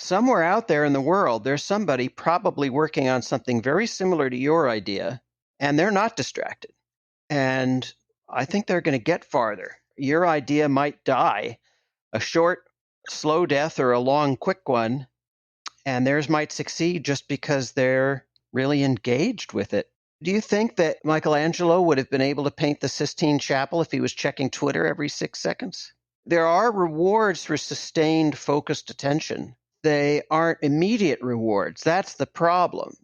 somewhere out there in the world, there's somebody probably working on something very similar to your idea, and they're not distracted. And I think they're going to get farther. Your idea might die, a short, slow death or a long, quick one, and theirs might succeed just because they're really engaged with it. Do you think that Michelangelo would have been able to paint the Sistine Chapel if he was checking Twitter every 6 seconds? There are rewards for sustained, focused attention. They aren't immediate rewards. That's the problem.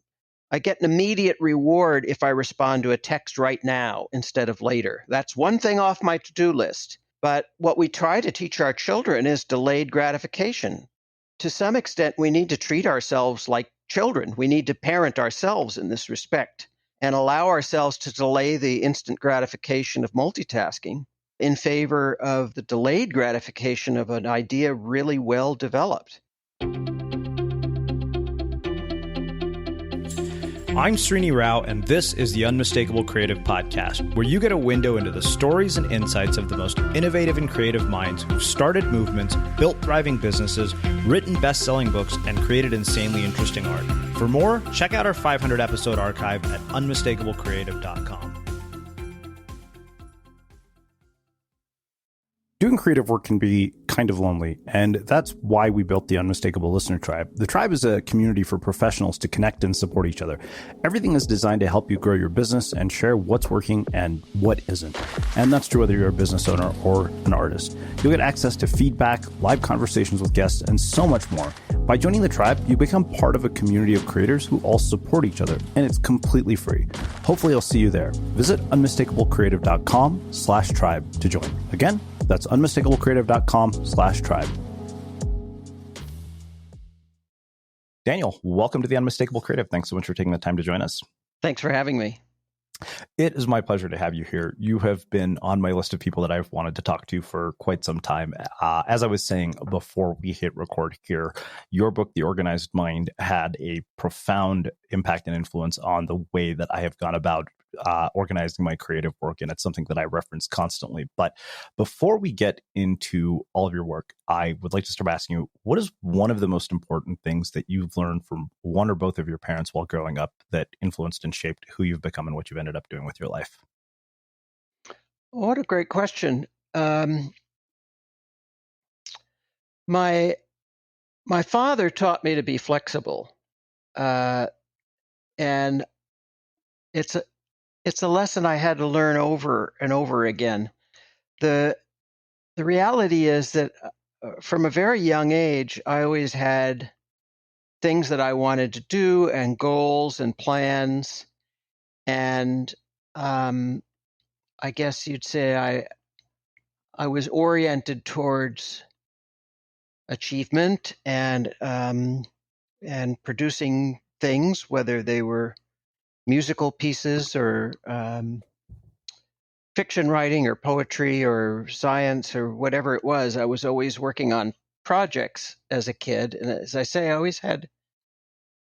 I get an immediate reward if I respond to a text right now instead of later. That's one thing off my to-do list. But what we try to teach our children is delayed gratification. To some extent, we need to treat ourselves like children. We need to parent ourselves in this respect and allow ourselves to delay the instant gratification of multitasking in favor of the delayed gratification of an idea really well developed. I'm Srini Rao, and this is the Unmistakable Creative Podcast, where you get a window into the stories and insights of the most innovative and creative minds who've started movements, built thriving businesses, written best-selling books, and created insanely interesting art. For more, check out our 500-episode archive at unmistakablecreative.com. Doing creative work can be kind of lonely, and that's why we built the Unmistakable Listener Tribe. The tribe is a community for professionals to connect and support each other. Everything is designed to help you grow your business and share what's working and what isn't. And that's true whether you're a business owner or an artist. You'll get access to feedback, live conversations with guests, and so much more. By joining the tribe, you become part of a community of creators who all support each other, and it's completely free. Hopefully I'll see you there. Visit unmistakablecreative.com/tribe to join. Again, that's unmistakablecreative.com/tribe. Daniel, welcome to the Unmistakable Creative. Thanks so much for taking the time to join us. Thanks for having me. It is my pleasure to have you here. You have been on my list of people that I've wanted to talk to for quite some time. As I was saying before we hit record here, your book, The Organized Mind, had a profound impact and influence on the way that I have gone about organizing my creative work, and it's something that I reference constantly. But before we get into all of your work, I would like to start asking you, what is one of the most important things that you've learned from one or both of your parents while growing up that influenced and shaped who you've become and what you've ended up doing with your life? What a great question. My father taught me to be flexible, and it's a lesson I had to learn over and over again. The reality is that from a very young age, I always had things that I wanted to do and goals and plans. And I guess you'd say I was oriented towards achievement and producing things, whether they were musical pieces or fiction writing or poetry or science or whatever it was. I was always working on projects as a kid. And as I say, I always had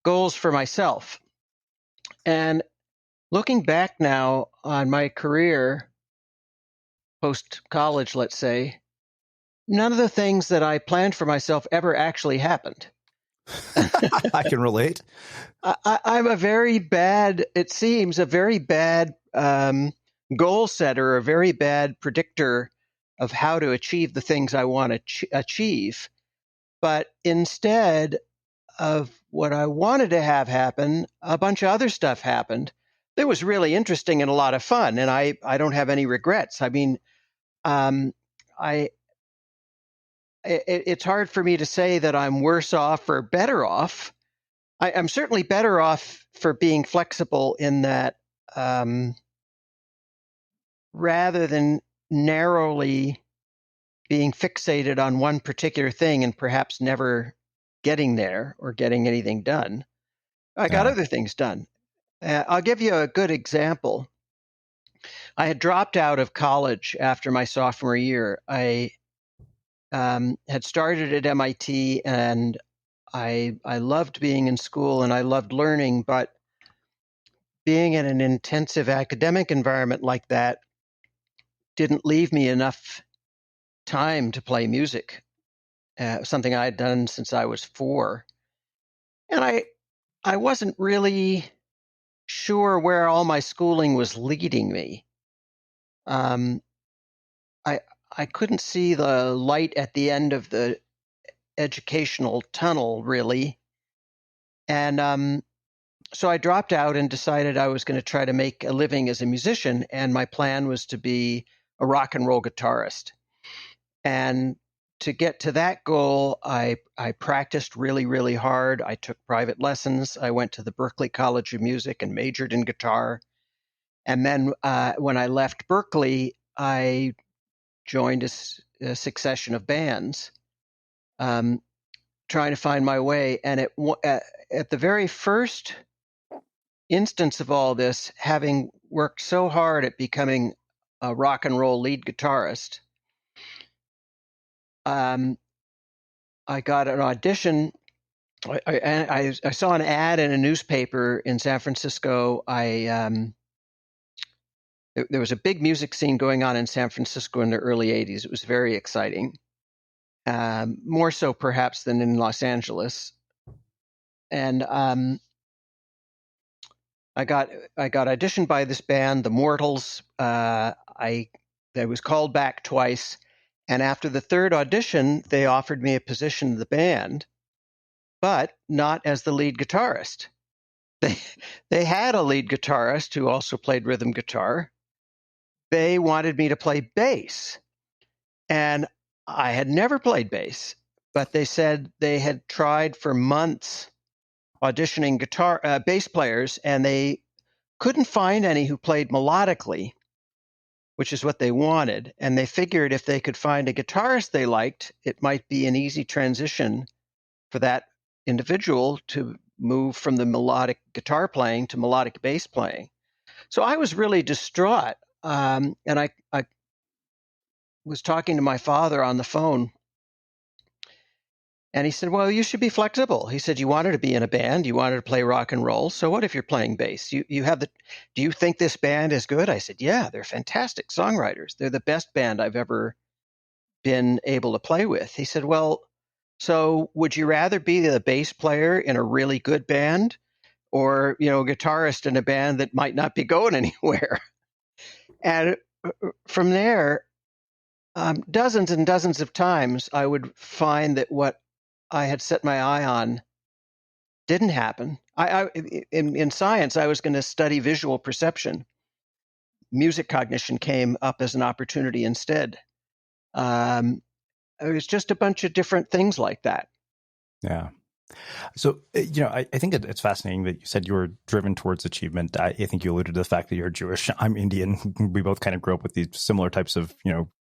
goals for myself. And looking back now on my career, post-college, let's say, none of the things that I planned for myself ever actually happened. I can relate. I'm a very bad goal setter, a very bad predictor of how to achieve the things I want to achieve. But instead of what I wanted to have happen, a bunch of other stuff happened. It was really interesting and a lot of fun, and I don't have any regrets. I mean, it's hard for me to say that I'm worse off or better off. I'm certainly better off for being flexible in that rather than narrowly being fixated on one particular thing and perhaps never getting there or getting anything done, I got other things done. I'll give you a good example. I had dropped out of college after my sophomore year. I had started at MIT, and I loved being in school and I loved learning, but being in an intensive academic environment like that didn't leave me enough time to play music. something I had done since I was 4. And I wasn't really sure where all my schooling was leading me. Um, I I couldn't see the light at the end of the educational tunnel, really. And so I dropped out and decided I was going to try to make a living as a musician. And my plan was to be a rock and roll guitarist. And to get to that goal, I practiced really, really hard. I took private lessons. I went to the Berklee College of Music and majored in guitar. And then when I left Berklee, I joined a succession of bands, trying to find my way. And at the very first instance of all this, having worked so hard at becoming a rock and roll lead guitarist, I got an audition. I saw an ad in a newspaper in San Francisco. There was a big music scene going on in San Francisco in the early 80s. It was very exciting, more so perhaps than in Los Angeles. And I got auditioned by this band, the Mortals. I was called back twice, and after the third audition, they offered me a position in the band, but not as the lead guitarist. They had a lead guitarist who also played rhythm guitar. They wanted me to play bass, and I had never played bass, but they said they had tried for months auditioning bass players, and they couldn't find any who played melodically, which is what they wanted. And they figured if they could find a guitarist they liked, it might be an easy transition for that individual to move from the melodic guitar playing to melodic bass playing. So I was really distraught. And I was talking to my father on the phone, and he said, well, you should be flexible. He said, you wanted to be in a band, you wanted to play rock and roll. So what if you're playing bass? Do you think this band is good? I said, yeah, they're fantastic songwriters. They're the best band I've ever been able to play with. He said, well, so would you rather be the bass player in a really good band, or, a guitarist in a band that might not be going anywhere? And from there, dozens and dozens of times, I would find that what I had set my eye on didn't happen. In science, I was going to study visual perception. Music cognition came up as an opportunity instead. It was just a bunch of different things like that. Yeah. So, I think it's fascinating that you said you were driven towards achievement. I think you alluded to the fact that you're Jewish. I'm Indian. We both kind of grew up with these similar types of,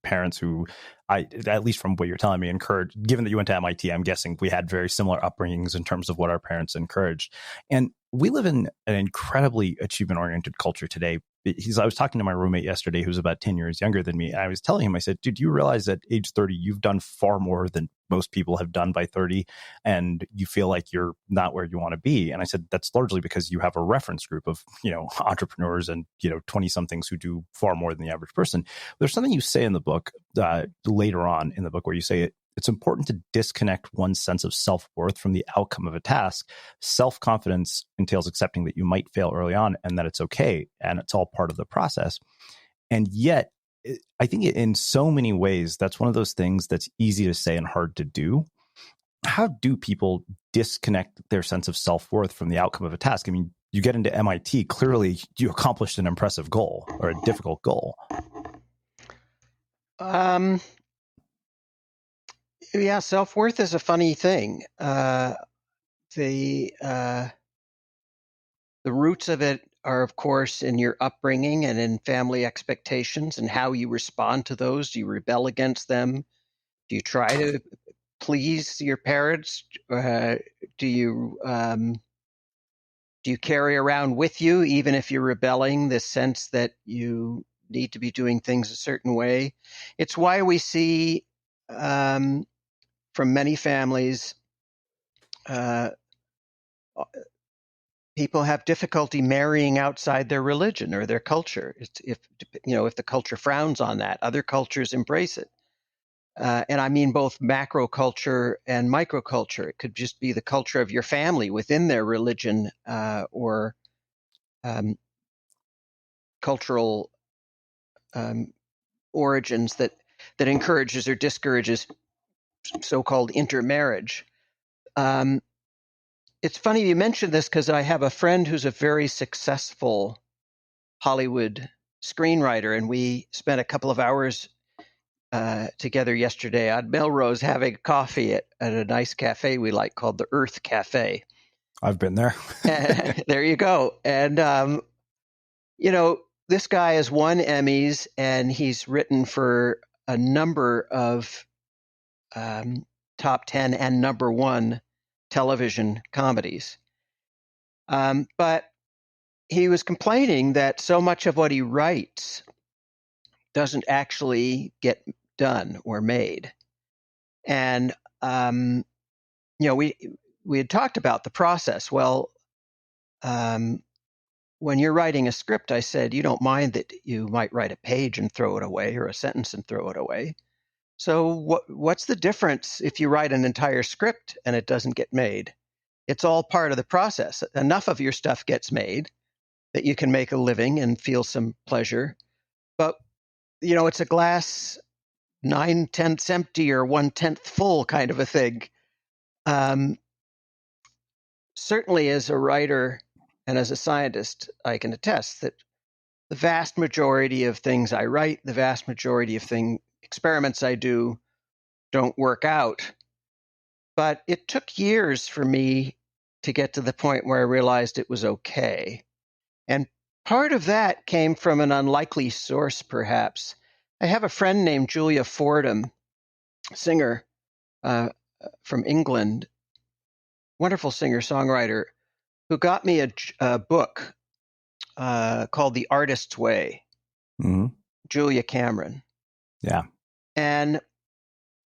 parents who at least from what you're telling me, encouraged. Given that you went to MIT, I'm guessing we had very similar upbringings in terms of what our parents encouraged. And we live in an incredibly achievement-oriented culture today. I was talking to my roommate yesterday who's about 10 years younger than me. And I was telling him, I said, dude, you realize at age 30, you've done far more than most people have done by 30, and you feel like you're not where you want to be. And I said, that's largely because you have a reference group of, entrepreneurs and, 20 somethings who do far more than the average person. There's something you say in the book later on in the book where you say it's important to disconnect one's sense of self-worth from the outcome of a task. Self-confidence entails accepting that you might fail early on and that it's okay, and it's all part of the process. And yet, I think in so many ways, that's one of those things that's easy to say and hard to do. How do people disconnect their sense of self-worth from the outcome of a task? I mean, you get into MIT, clearly you accomplished an impressive goal or a difficult goal. Yeah, self-worth is a funny thing. The roots of it are, of course, in your upbringing and in family expectations and how you respond to those. Do you rebel against them? Do you try to please your parents? Do you carry around with you, even if you're rebelling, this sense that you need to be doing things a certain way? It's why we see from many families, people have difficulty marrying outside their religion or their culture. If the culture frowns on that, other cultures embrace it. And I mean both macro culture and microculture. It could just be the culture of your family within their religion or cultural origins that encourages or discourages so-called intermarriage. It's funny you mentioned this because I have a friend who's a very successful Hollywood screenwriter, and we spent a couple of hours together yesterday on Melrose having coffee at a nice cafe we like called the Earth Cafe. I've been there. There you go. And, this guy has won Emmys, and he's written for a number of top 10 and number one television comedies. But he was complaining that so much of what he writes doesn't actually get done or made. And, we had talked about the process. Well, when you're writing a script, I said, you don't mind that you might write a page and throw it away or a sentence and throw it away. So what's the difference if you write an entire script and it doesn't get made? It's all part of the process. Enough of your stuff gets made that you can make a living and feel some pleasure. But, it's a glass 9/10 empty or 1/10 full kind of a thing. Certainly as a writer and as a scientist, I can attest that the vast majority of things I write, the vast majority of experiments I do don't work out. But it took years for me to get to the point where I realized it was okay. And part of that came from an unlikely source, perhaps. I have a friend named Julia Fordham, singer from England, wonderful singer-songwriter, who got me a book called The Artist's Way, Julia Cameron. Yeah. And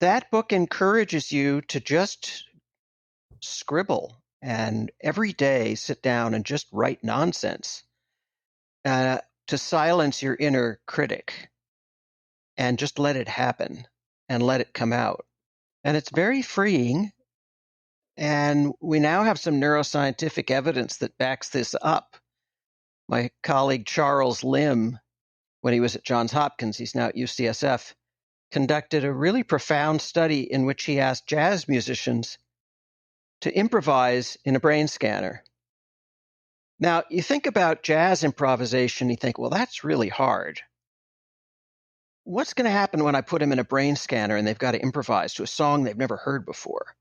that book encourages you to just scribble and every day sit down and just write nonsense, to silence your inner critic and just let it happen and let it come out. And it's very freeing. And we now have some neuroscientific evidence that backs this up. My colleague Charles Lim, when he was at Johns Hopkins, he's now at UCSF, conducted a really profound study in which he asked jazz musicians to improvise in a brain scanner. Now, you think about jazz improvisation, you think, well, that's really hard. What's going to happen when I put them in a brain scanner and they've got to improvise to a song they've never heard before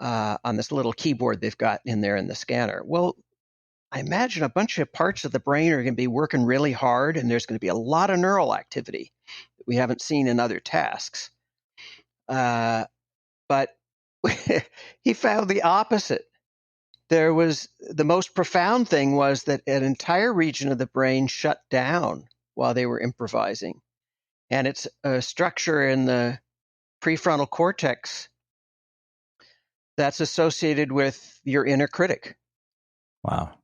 on this little keyboard they've got in there in the scanner? Well, I imagine a bunch of parts of the brain are going to be working really hard, and there's going to be a lot of neural activity that we haven't seen in other tasks. But he found the opposite. The most profound thing was that an entire region of the brain shut down while they were improvising. And it's a structure in the prefrontal cortex that's associated with your inner critic. Wow.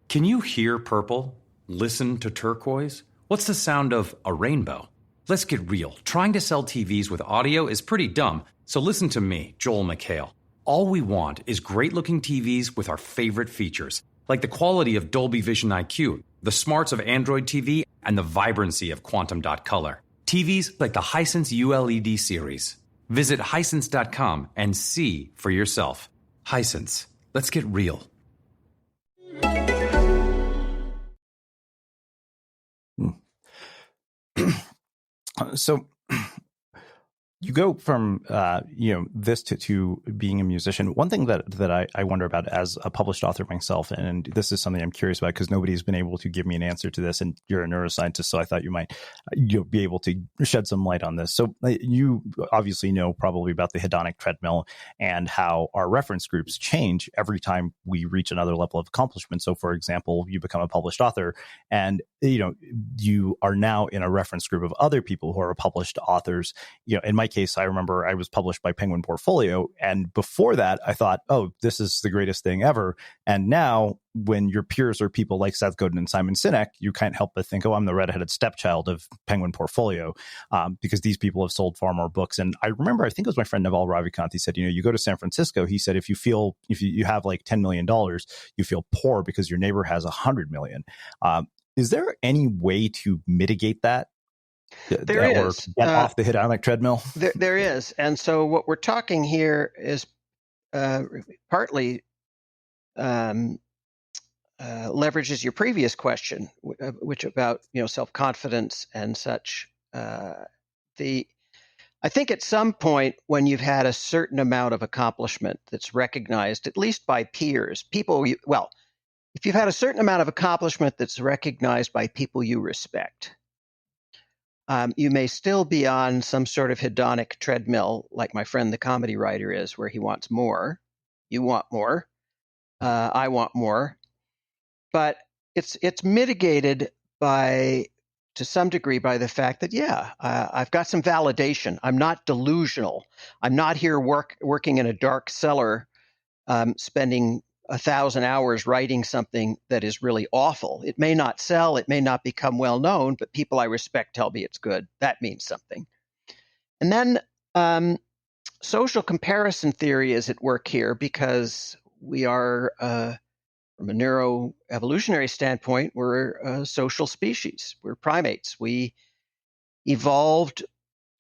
Can you hear purple? Listen to turquoise? What's the sound of a rainbow? Let's get real. Trying to sell TVs with audio is pretty dumb, so listen to me, Joel McHale. All we want is great-looking TVs with our favorite features, like the quality of Dolby Vision IQ, the smarts of Android TV, and the vibrancy of Quantum Dot Color. TVs like the Hisense ULED series. Visit Hisense.com and see for yourself. Hisense. Let's get real. So you go from this to being a musician. One thing that I wonder about as a published author myself, and this is something I'm curious about because nobody's been able to give me an answer to this, and you're a neuroscientist, so I thought you might be able to shed some light on this. So you obviously know probably about the hedonic treadmill and how our reference groups change every time we reach another level of accomplishment. So for example, you become a published author, and you are now in a reference group of other people who are published authors. In my case, I remember I was published by Penguin Portfolio. And before that, I thought, oh, this is the greatest thing ever. And now when your peers are people like Seth Godin and Simon Sinek, you can't help but think, oh, I'm the redheaded stepchild of Penguin Portfolio, because these people have sold far more books. And I remember, I think it was my friend Naval Ravikant, he said, you go to San Francisco, he said, if you have like $10 million, you feel poor because your neighbor has $100 million. Is there any way to mitigate that? There or is. get off the hedonic treadmill? There is. And so what we're talking here is partly leverages your previous question, which about self-confidence and such. I think at some point when you've had a certain amount of accomplishment that's recognized, at least by peers, if you've had a certain amount of accomplishment that's recognized by people you respect, you may still be on some sort of hedonic treadmill, like my friend the comedy writer is, where he wants more. You want more. I want more. But it's mitigated to some degree by the fact that, I've got some validation. I'm not delusional. I'm not here working in a dark cellar, spending 1,000 hours writing something that is really awful. It may not sell, it may not become well known, but people I respect tell me it's good. That means something. And then social comparison theory is at work here, because we are, from a neuroevolutionary standpoint, we're a social species. We're primates. We evolved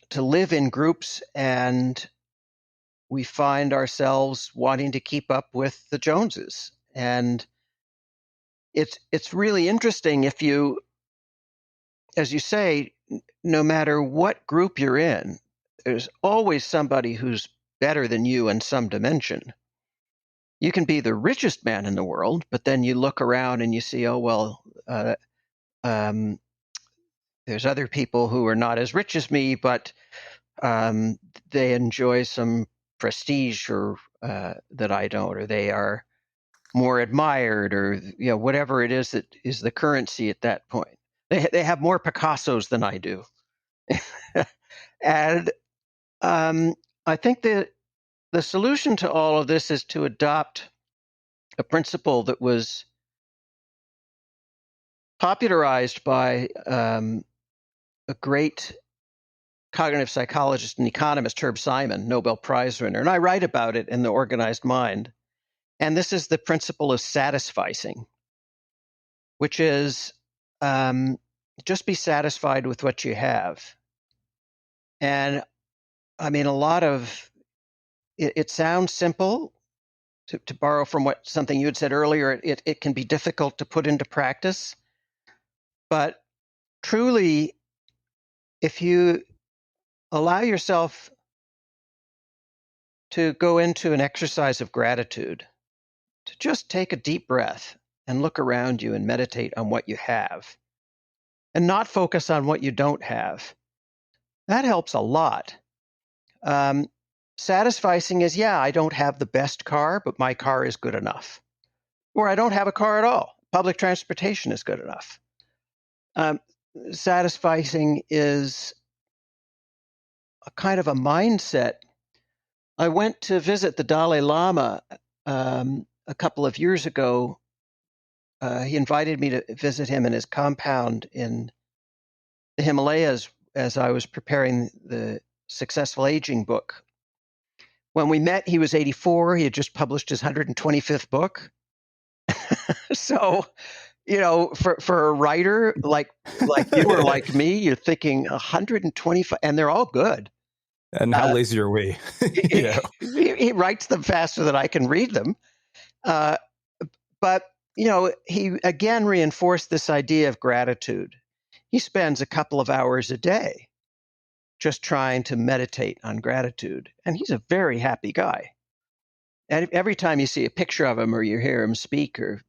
to live in groups, and we find ourselves wanting to keep up with the Joneses. And it's really interesting if you, as you say, no matter what group you're in, there's always somebody who's better than you in some dimension. You can be the richest man in the world, but then you look around and you see, there's other people who are not as rich as me, but they enjoy some prestige or that I don't, or they are more admired, or whatever it is that is the currency at that point. They have more Picassos than I do, and I think that the solution to all of this is to adopt a principle that was popularized by a great cognitive psychologist and economist, Herb Simon, Nobel Prize winner. And I write about it in The Organized Mind. And this is the principle of satisficing, which is just be satisfied with what you have. And I mean, it sounds simple. To borrow from something you had said earlier, it can be difficult to put into practice. But truly, if you allow yourself to go into an exercise of gratitude, to just take a deep breath and look around you and meditate on what you have, and not focus on what you don't have, that helps a lot. Satisficing is, I don't have the best car, but my car is good enough. Or I don't have a car at all. Public transportation is good enough. Satisficing is a kind of a mindset. I went to visit the Dalai Lama a couple of years ago. He invited me to visit him in his compound in the Himalayas as I was preparing the Successful Aging book. When we met, he was 84. He had just published his 125th book. So, for a writer like you or like me, you're thinking 125, and they're all good. And how lazy are we? He writes them faster than I can read them. But, he again reinforced this idea of gratitude. He spends a couple of hours a day just trying to meditate on gratitude. And he's a very happy guy. And every time you see a picture of him or you hear him speak or,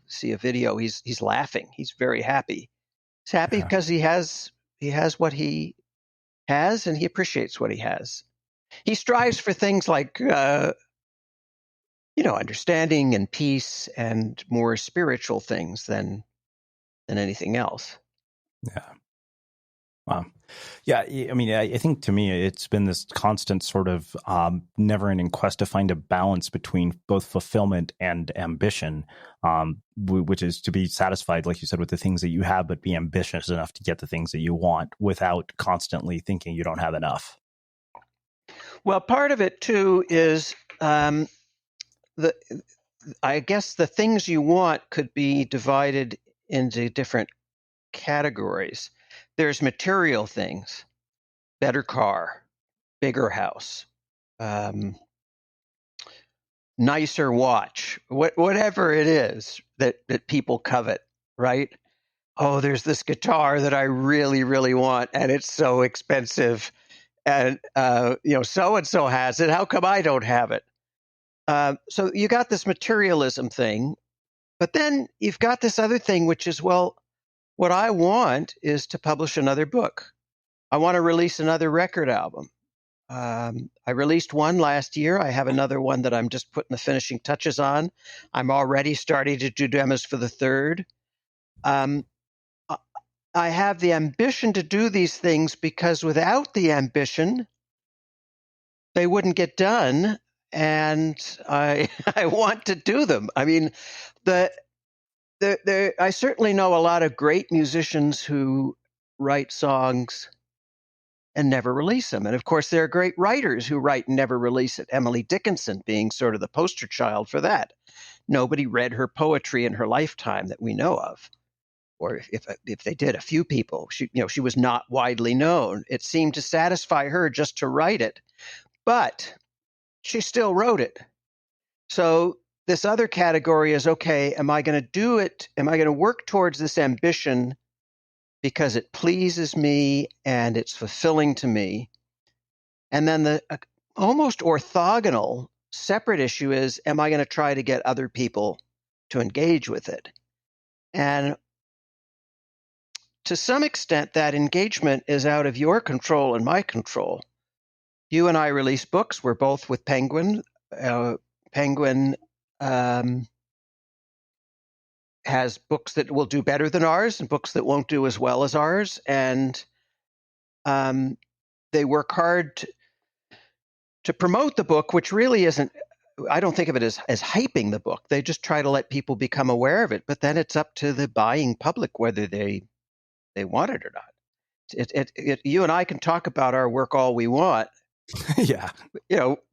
see a video, he's laughing. He's very happy. He's happy because he has what he has, and he appreciates what he has. He strives for things like, understanding and peace and more spiritual things than anything else. Yeah. Wow. Yeah, I mean, I think to me, it's been this constant sort of never-ending quest to find a balance between both fulfillment and ambition, which is to be satisfied, like you said, with the things that you have, but be ambitious enough to get the things that you want without constantly thinking you don't have enough. Well, part of it too is the. I guess the things you want could be divided into different categories. There's material things, better car, bigger house, nicer watch, whatever it is that people covet, right? Oh, there's this guitar that I really, really want, and it's so expensive, and so and so has it. How come I don't have it? So you got this materialism thing, but then you've got this other thing, which is, well, what I want is to publish another book. I want to release another record album. I released one last year. I have another one that I'm just putting the finishing touches on. I'm already starting to do demos for the third. Um, I have the ambition to do these things because without the ambition, they wouldn't get done. And I I want to do them. I mean, I certainly know a lot of great musicians who write songs and never release them. And of course, there are great writers who write and never release it. Emily Dickinson being sort of the poster child for that. Nobody read her poetry in her lifetime that we know of. Or if they did, a few people. She was not widely known. It seemed to satisfy her just to write it, but she still wrote it. So this other category is, okay, am I going to do it? Am I going to work towards this ambition because it pleases me and it's fulfilling to me? And then the almost orthogonal separate issue is, am I going to try to get other people to engage with it? And to some extent, that engagement is out of your control and my control. You and I release books. We're both with Penguin. Penguin has books that will do better than ours and books that won't do as well as ours. And they work hard to promote the book, which really isn't, I don't think of it as hyping the book. They just try to let people become aware of it. But then it's up to the buying public whether they want it or not. You and I can talk about our work all we want. Yeah.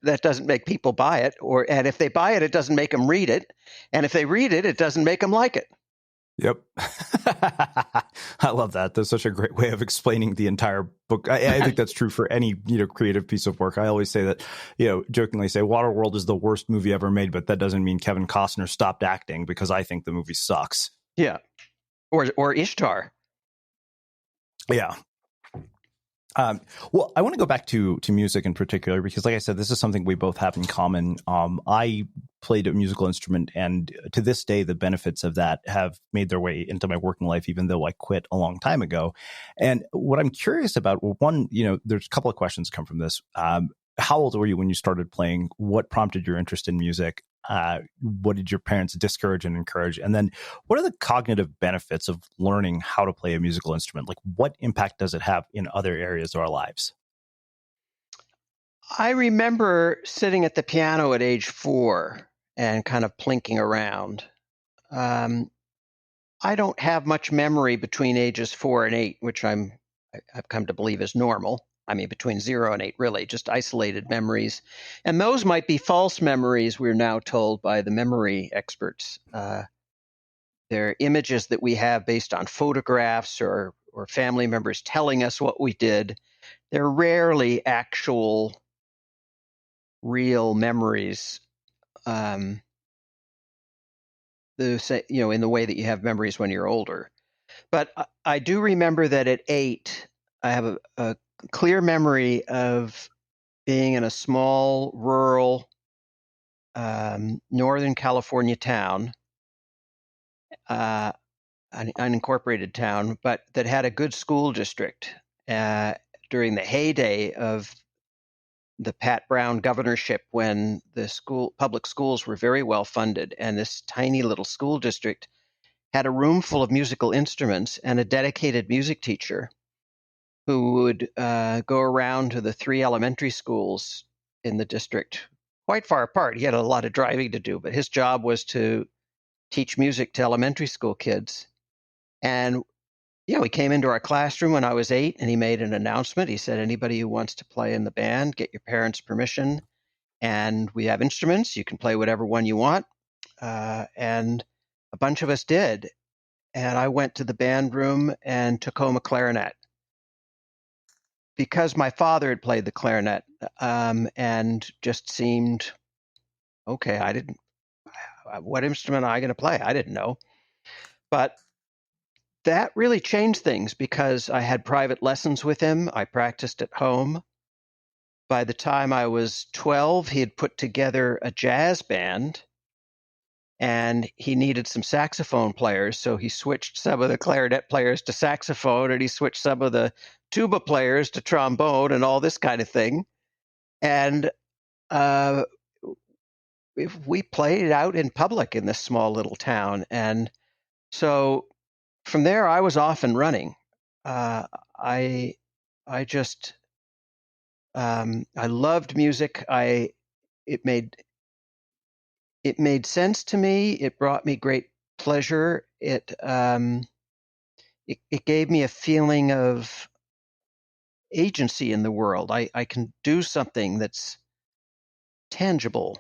That doesn't make people buy it. And if they buy it, it doesn't make them read it. And if they read it, it doesn't make them like it. Yep. I love that. That's such a great way of explaining the entire book. I think that's true for any, creative piece of work. I always say that, jokingly say Waterworld is the worst movie ever made, but that doesn't mean Kevin Costner stopped acting because I think the movie sucks. Yeah. Or Ishtar. Yeah. Well, I want to go back to music in particular, because like I said, this is something we both have in common. I played a musical instrument, and to this day, the benefits of that have made their way into my working life, even though I quit a long time ago. And what I'm curious about, well, one, there's a couple of questions come from this. How old were you when you started playing? What prompted your interest in music? What did your parents discourage and encourage? And then what are the cognitive benefits of learning how to play a musical instrument? Like, what impact does it have in other areas of our lives? I remember sitting at the piano at age 4 and kind of plinking around. I don't have much memory between ages 4 and 8, which I've come to believe is normal. I mean, between 0 and 8, really, just isolated memories. And those might be false memories, we're now told by the memory experts. They're images that we have based on photographs or family members telling us what we did. They're rarely actual, real memories. In the way that you have memories when you're older. But I do remember that at 8, I have a clear memory of being in a small, rural, Northern California town, an unincorporated town, but that had a good school district during the heyday of the Pat Brown governorship, when the public schools were very well funded. And this tiny little school district had a room full of musical instruments and a dedicated music teacher. who would go around to the 3 elementary schools in the district, quite far apart. He had a lot of driving to do, but his job was to teach music to elementary school kids. And he came into our classroom when I was 8, and he made an announcement. He said, anybody who wants to play in the band, get your parents' permission. And we have instruments. You can play whatever one you want. And a bunch of us did. And I went to the band room and took home a clarinet because my father had played the clarinet, and just seemed, okay, what instrument am I going to play? I didn't know. But that really changed things because I had private lessons with him. I practiced at home. By the time I was 12, he had put together a jazz band, and he needed some saxophone players. So he switched some of the clarinet players to saxophone, and he switched some of the tuba players to trombone and all this kind of thing. And we played out in public in this small little town. And so from there, I was off and running. I just I loved music. It made sense to me. It brought me great pleasure. It gave me a feeling of agency in the world. I can do something that's tangible.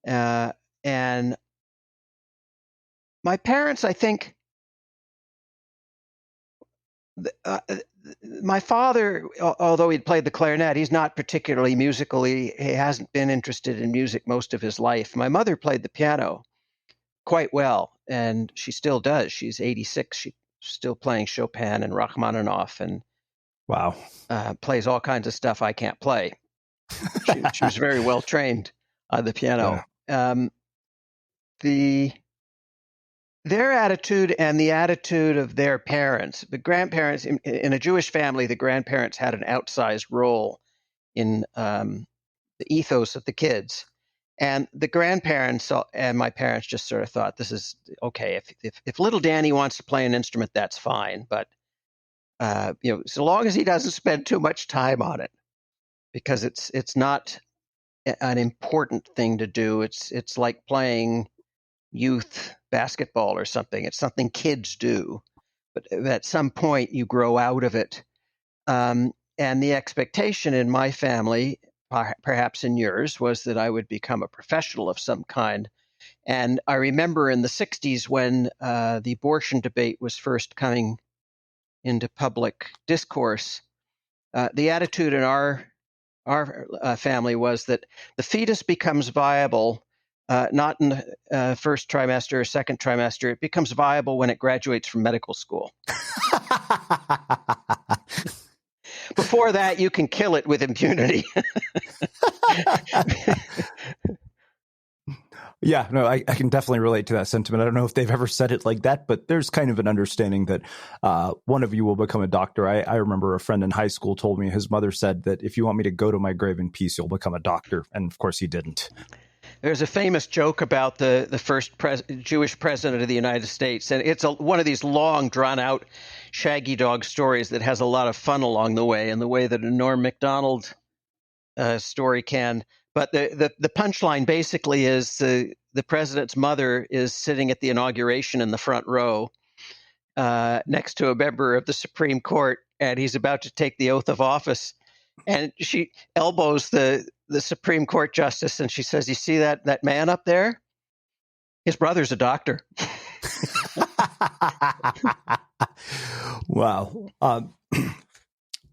And my parents, I think, my father, although he'd played the clarinet, he's not particularly musically, he hasn't been interested in music most of his life. My mother played the piano quite well, and she still does. She's 86. She's still playing Chopin and Rachmaninoff, and wow, plays all kinds of stuff I can't play. She was very well trained on the piano. Yeah. Their attitude and the attitude of their parents, the grandparents, in a Jewish family, the grandparents had an outsized role in the ethos of the kids. And the grandparents and my parents just sort of thought, this is okay. If little Danny wants to play an instrument, that's fine. But so long as he doesn't spend too much time on it, because it's not an important thing to do. It's like playing youth basketball or something. It's something kids do, but at some point you grow out of it. And the expectation in my family, perhaps in yours, was that I would become a professional of some kind. And I remember in the 60s when the abortion debate was first coming into public discourse, the attitude in our family was that the fetus becomes viable not in the first trimester or second trimester. It becomes viable when it graduates from medical school. Before that, you can kill it with impunity. Yeah, no, I can definitely relate to that sentiment. I don't know if they've ever said it like that, but there's kind of an understanding that one of you will become a doctor. I remember a friend in high school told me his mother said that if you want me to go to my grave in peace, you'll become a doctor. And of course he didn't. There's a famous joke about the first Jewish president of the United States, and it's one of these long, drawn-out shaggy dog stories that has a lot of fun along the way, in the way that a Norm Macdonald story can. But the punchline basically is the president's mother is sitting at the inauguration in the front row next to a member of the Supreme Court, and he's about to take the oath of office. And she elbows the Supreme Court justice, and she says, "You see that man up there? His brother's a doctor." Wow.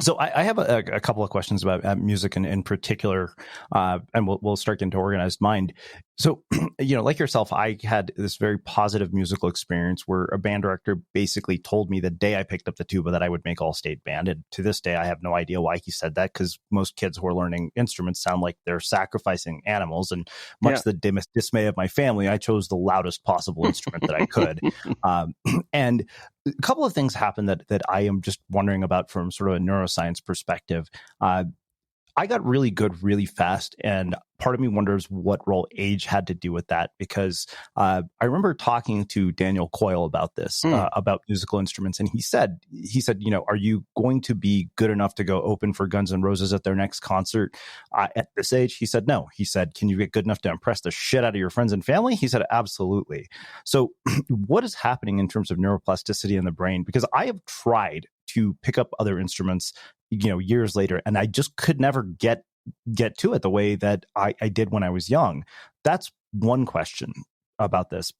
So I have a couple of questions about music in particular, and we'll start getting to Organized Mind. So, like yourself, I had this very positive musical experience where a band director basically told me the day I picked up the tuba that I would make all-state band. And to this day, I have no idea why he said that, because most kids who are learning instruments sound like they're sacrificing animals. And much to the dismay of my family, I chose the loudest possible instrument that I could. And a couple of things happened that I am just wondering about from sort of a neuroscience perspective. I got really good really fast, and part of me wonders what role age had to do with that, because I remember talking to Daniel Coyle about this, about musical instruments, and he said, are you going to be good enough to go open for Guns N' Roses at their next concert at this age? He said, no. He said, can you get good enough to impress the shit out of your friends and family? He said, absolutely. So what is happening in terms of neuroplasticity in the brain? Because I have tried to pick up other instruments, years later, and I just could never get to it the way that I did when I was young. That's one question about this.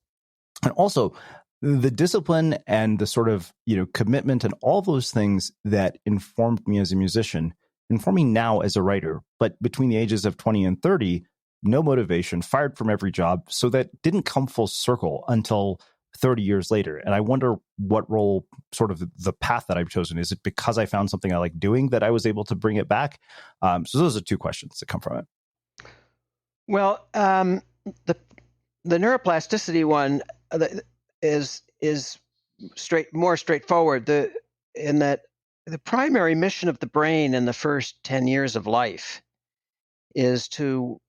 And also the discipline and the sort of, commitment and all those things that informed me as a musician, inform me now as a writer. But between the ages of 20 and 30, no motivation, fired from every job. So that didn't come full circle until 30 years later. And I wonder what role, sort of the path that I've chosen. Is it because I found something I like doing that I was able to bring it back? So those are two questions that come from it. Well, the neuroplasticity one is more straightforward. In that the primary mission of the brain in the first 10 years of life is to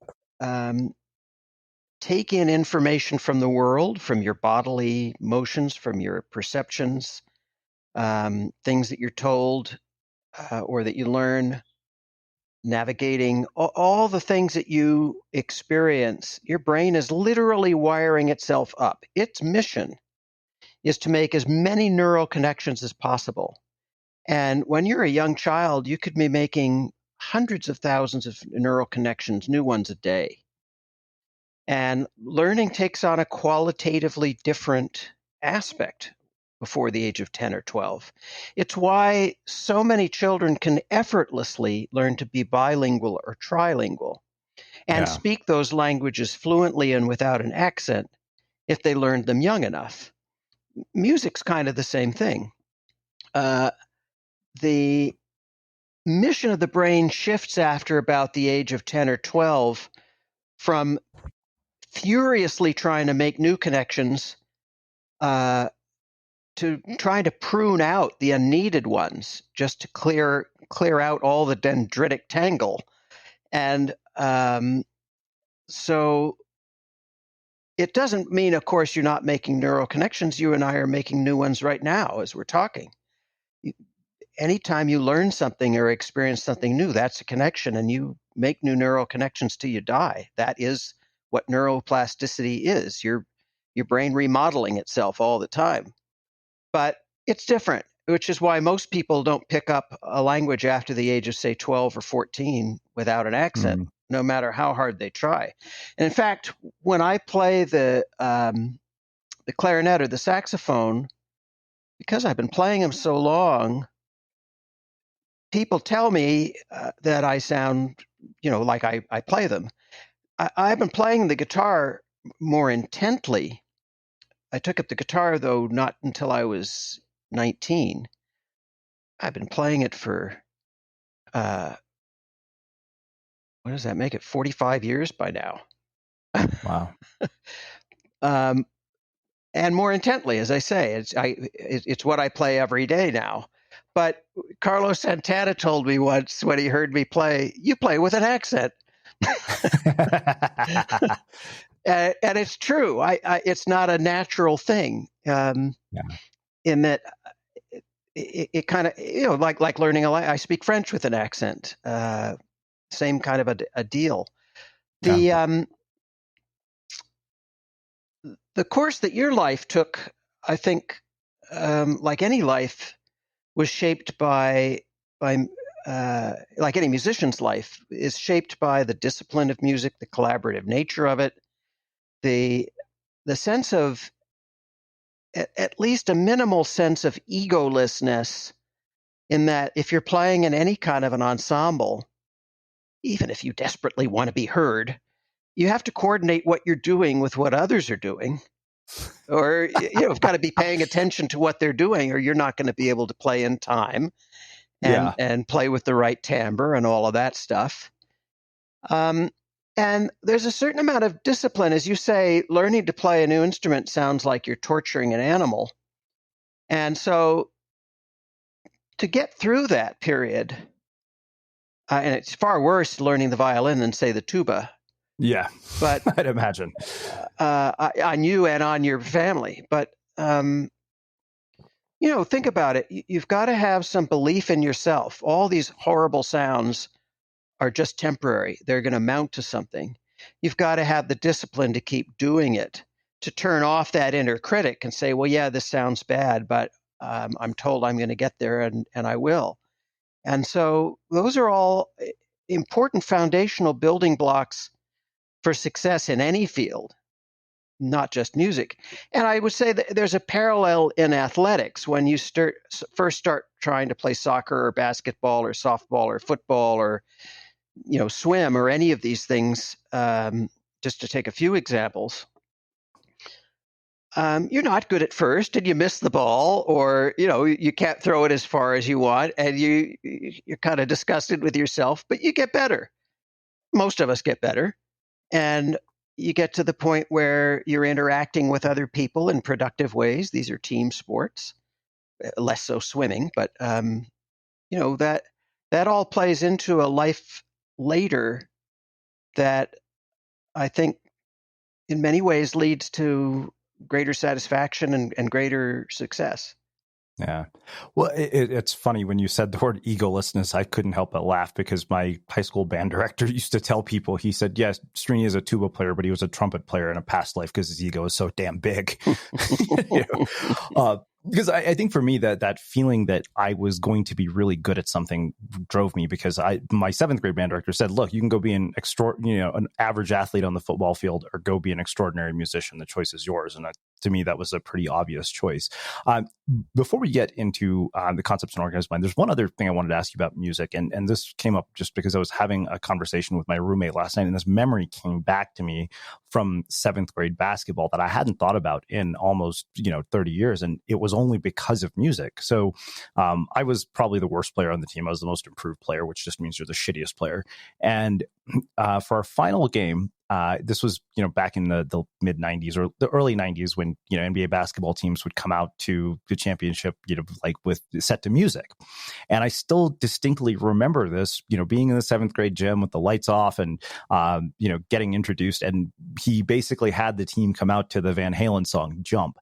take in information from the world, from your bodily motions, from your perceptions, things that you're told or that you learn, navigating all the things that you experience. Your brain is literally wiring itself up. Its mission is to make as many neural connections as possible. And when you're a young child, you could be making hundreds of thousands of neural connections, new ones a day. And learning takes on a qualitatively different aspect before the age of 10 or 12. It's why so many children can effortlessly learn to be bilingual or trilingual and speak those languages fluently and without an accent if they learned them young enough. Music's kind of the same thing. The mission of the brain shifts after about the age of 10 or 12 from furiously trying to make new connections to trying to prune out the unneeded ones, just to clear out all the dendritic tangle. And so it doesn't mean, of course, you're not making neural connections. You and I are making new ones right now as we're talking. Anytime you learn something or experience something new, that's a connection, and you make new neural connections till you die. That is what neuroplasticity is. Your brain remodeling itself all the time. But it's different, which is why most people don't pick up a language after the age of, say, 12 or 14 without an accent, no matter how hard they try. And in fact, when I play the clarinet or the saxophone, because I've been playing them so long, people tell me that I sound, like I play them. I've been playing the guitar more intently. I took up the guitar, though, not until I was 19. I've been playing it for, what does that make it, 45 years by now. Wow. And more intently, as I say, it's what I play every day now. But Carlos Santana told me once when he heard me play, "You play with an accent." And it's true. It's not a natural thing. In that it kind of, like learning I speak French with an accent. Same kind of a deal. The course that your life took, I think, like any life, was shaped by like any musician's life, is shaped by the discipline of music, the collaborative nature of it, the sense of at least a minimal sense of egolessness, in that if you're playing in any kind of an ensemble, even if you desperately want to be heard, you have to coordinate what you're doing with what others are doing. Or you've got to be paying attention to what they're doing, or you're not going to be able to play in time and play with the right timbre and all of that stuff. And there's a certain amount of discipline. As you say, learning to play a new instrument sounds like you're torturing an animal. And so to get through that period, And it's far worse learning the violin than, say, the tuba. Yeah, But I'd imagine. On you and on your family. But, think about it. You've got to have some belief in yourself. All these horrible sounds are just temporary. They're going to mount to something. You've got to have the discipline to keep doing it, to turn off that inner critic and say, well, yeah, this sounds bad, but I'm told I'm going to get there, and I will. And so those are all important foundational building blocks for success in any field, not just music. And I would say that there's a parallel in athletics. When you first start trying to play soccer or basketball or softball or football or swim or any of these things, just to take a few examples, you're not good at first, and you miss the ball, or you can't throw it as far as you want, and you're kind of disgusted with yourself, but you get better. Most of us get better, and you get to the point where you're interacting with other people in productive ways. These are team sports, less so swimming, but that all plays into a life later that I think in many ways leads to greater satisfaction and greater success. Yeah. Well, it's funny when you said the word egolessness, I couldn't help but laugh because my high school band director used to tell people, he said, yes, Srini is a tuba player, but he was a trumpet player in a past life because his ego is so damn big. Because I think for me that feeling that I was going to be really good at something drove me, because my seventh grade band director said, look, you can go be an average athlete on the football field or go be an extraordinary musician. The choice is yours. And to me, that was a pretty obvious choice. Before we get into the concepts in organized mind, there's one other thing I wanted to ask you about music. And this came up just because I was having a conversation with my roommate last night, and this memory came back to me from seventh grade basketball that I hadn't thought about in almost 30 years. And it was only because of music. So I was probably the worst player on the team. I was the most improved player, which just means you're the shittiest player. And for our final game, this was, back in the mid 90s or the early 90s when, NBA basketball teams would come out to the championship, like with set to music. And I still distinctly remember this, being in the seventh grade gym with the lights off and, getting introduced. And he basically had the team come out to the Van Halen song Jump.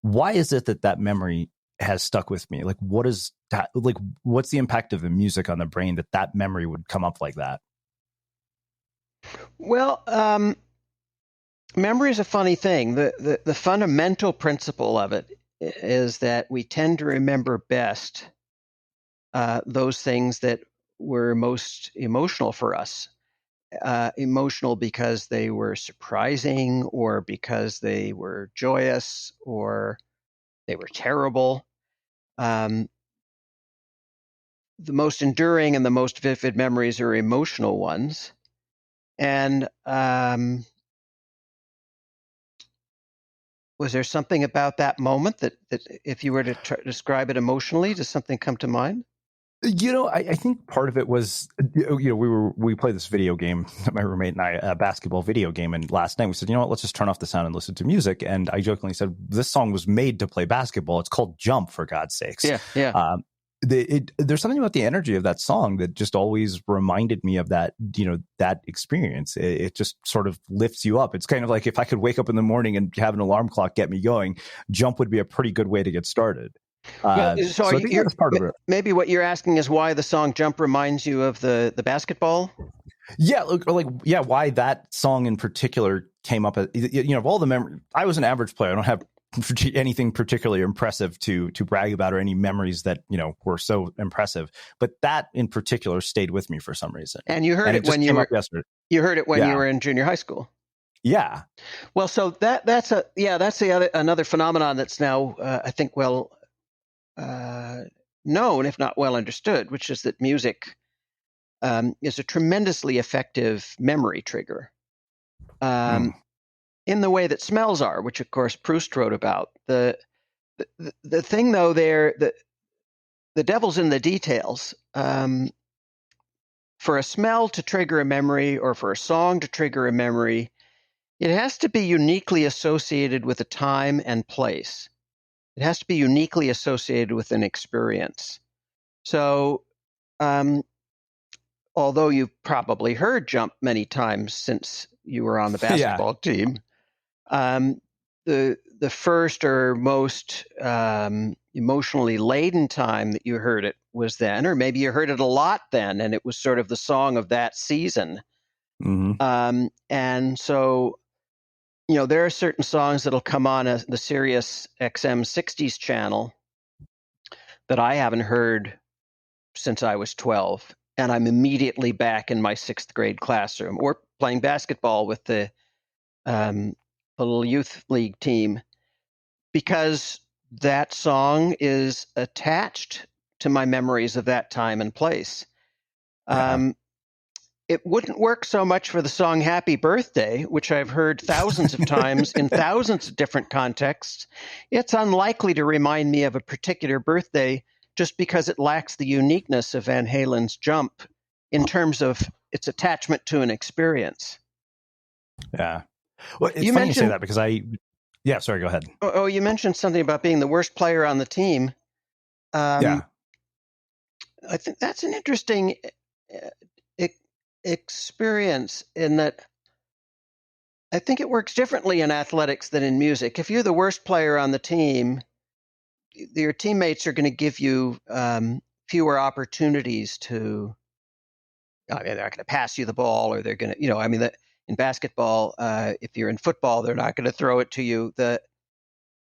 Why is it that memory has stuck with me? Like, what is that? Like, what's the impact of the music on the brain that memory would come up like that? Well, memory is a funny thing. The fundamental principle of it is that we tend to remember best those things that were most emotional for us. Emotional because they were surprising, or because they were joyous, or they were terrible. The most enduring and the most vivid memories are emotional ones. And was there something about that moment that if you were to describe it emotionally, does something come to mind? I think part of it was, we played this video game, my roommate and I, a basketball video game. And last night we said, let's just turn off the sound and listen to music. And I jokingly said, this song was made to play basketball. It's called Jump, for God's sakes. Yeah. There's something about the energy of that song that just always reminded me of that, that experience. It just sort of lifts you up. It's kind of like if I could wake up in the morning and have an alarm clock get me going, Jump would be a pretty good way to get started. So I think that's part of it. Maybe what you're asking is why the song Jump reminds you of the basketball? Yeah, why that song in particular came up. Of all the memories, I was an average player. I don't have anything particularly impressive to brag about, or any memories that were so impressive. But that in particular stayed with me for some reason. And you heard it when you were you heard it when you were in junior high school. Yeah. Well, so that's another phenomenon that's now I think known, if not well understood, which is that music is a tremendously effective memory trigger. In the way that smells are, which of course Proust wrote about. The thing though there, the devil's in the details. For a smell to trigger a memory, or for a song to trigger a memory, it has to be uniquely associated with a time and place. It has to be uniquely associated with an experience. So although you've probably heard Jump many times since you were on the basketball team, the first or most emotionally laden time that you heard it was then, or maybe you heard it a lot then, and it was sort of the song of that season. Mm-hmm. And so, there are certain songs that'll come on the Sirius XM 60s channel that I haven't heard since I was 12, and I'm immediately back in my 6th grade classroom or playing basketball with the little youth league team, because that song is attached to my memories of that time and place. It wouldn't work so much for the song Happy Birthday, which I've heard thousands of times in thousands of different contexts. It's unlikely to remind me of a particular birthday just because it lacks the uniqueness of Van Halen's Jump in terms of its attachment to an experience. Yeah. Well, it's funny you say that because sorry, go ahead. Oh, you mentioned something about being the worst player on the team. Yeah. I think that's an interesting experience in that I think it works differently in athletics than in music. If you're the worst player on the team, your teammates are going to give you fewer opportunities to, they're not going to pass you the ball, or they're going to, in basketball, if you're in football, they're not going to throw it to you.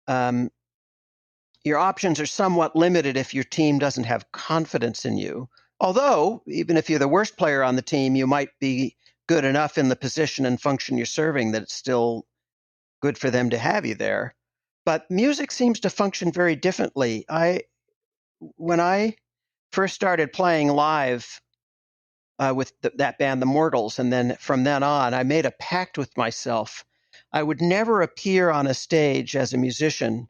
Your options are somewhat limited if your team doesn't have confidence in you. Although, even if you're the worst player on the team, you might be good enough in the position and function you're serving that it's still good for them to have you there. But music seems to function very differently. When I first started playing live with that band, The Mortals, and then from then on, I made a pact with myself. I would never appear on a stage as a musician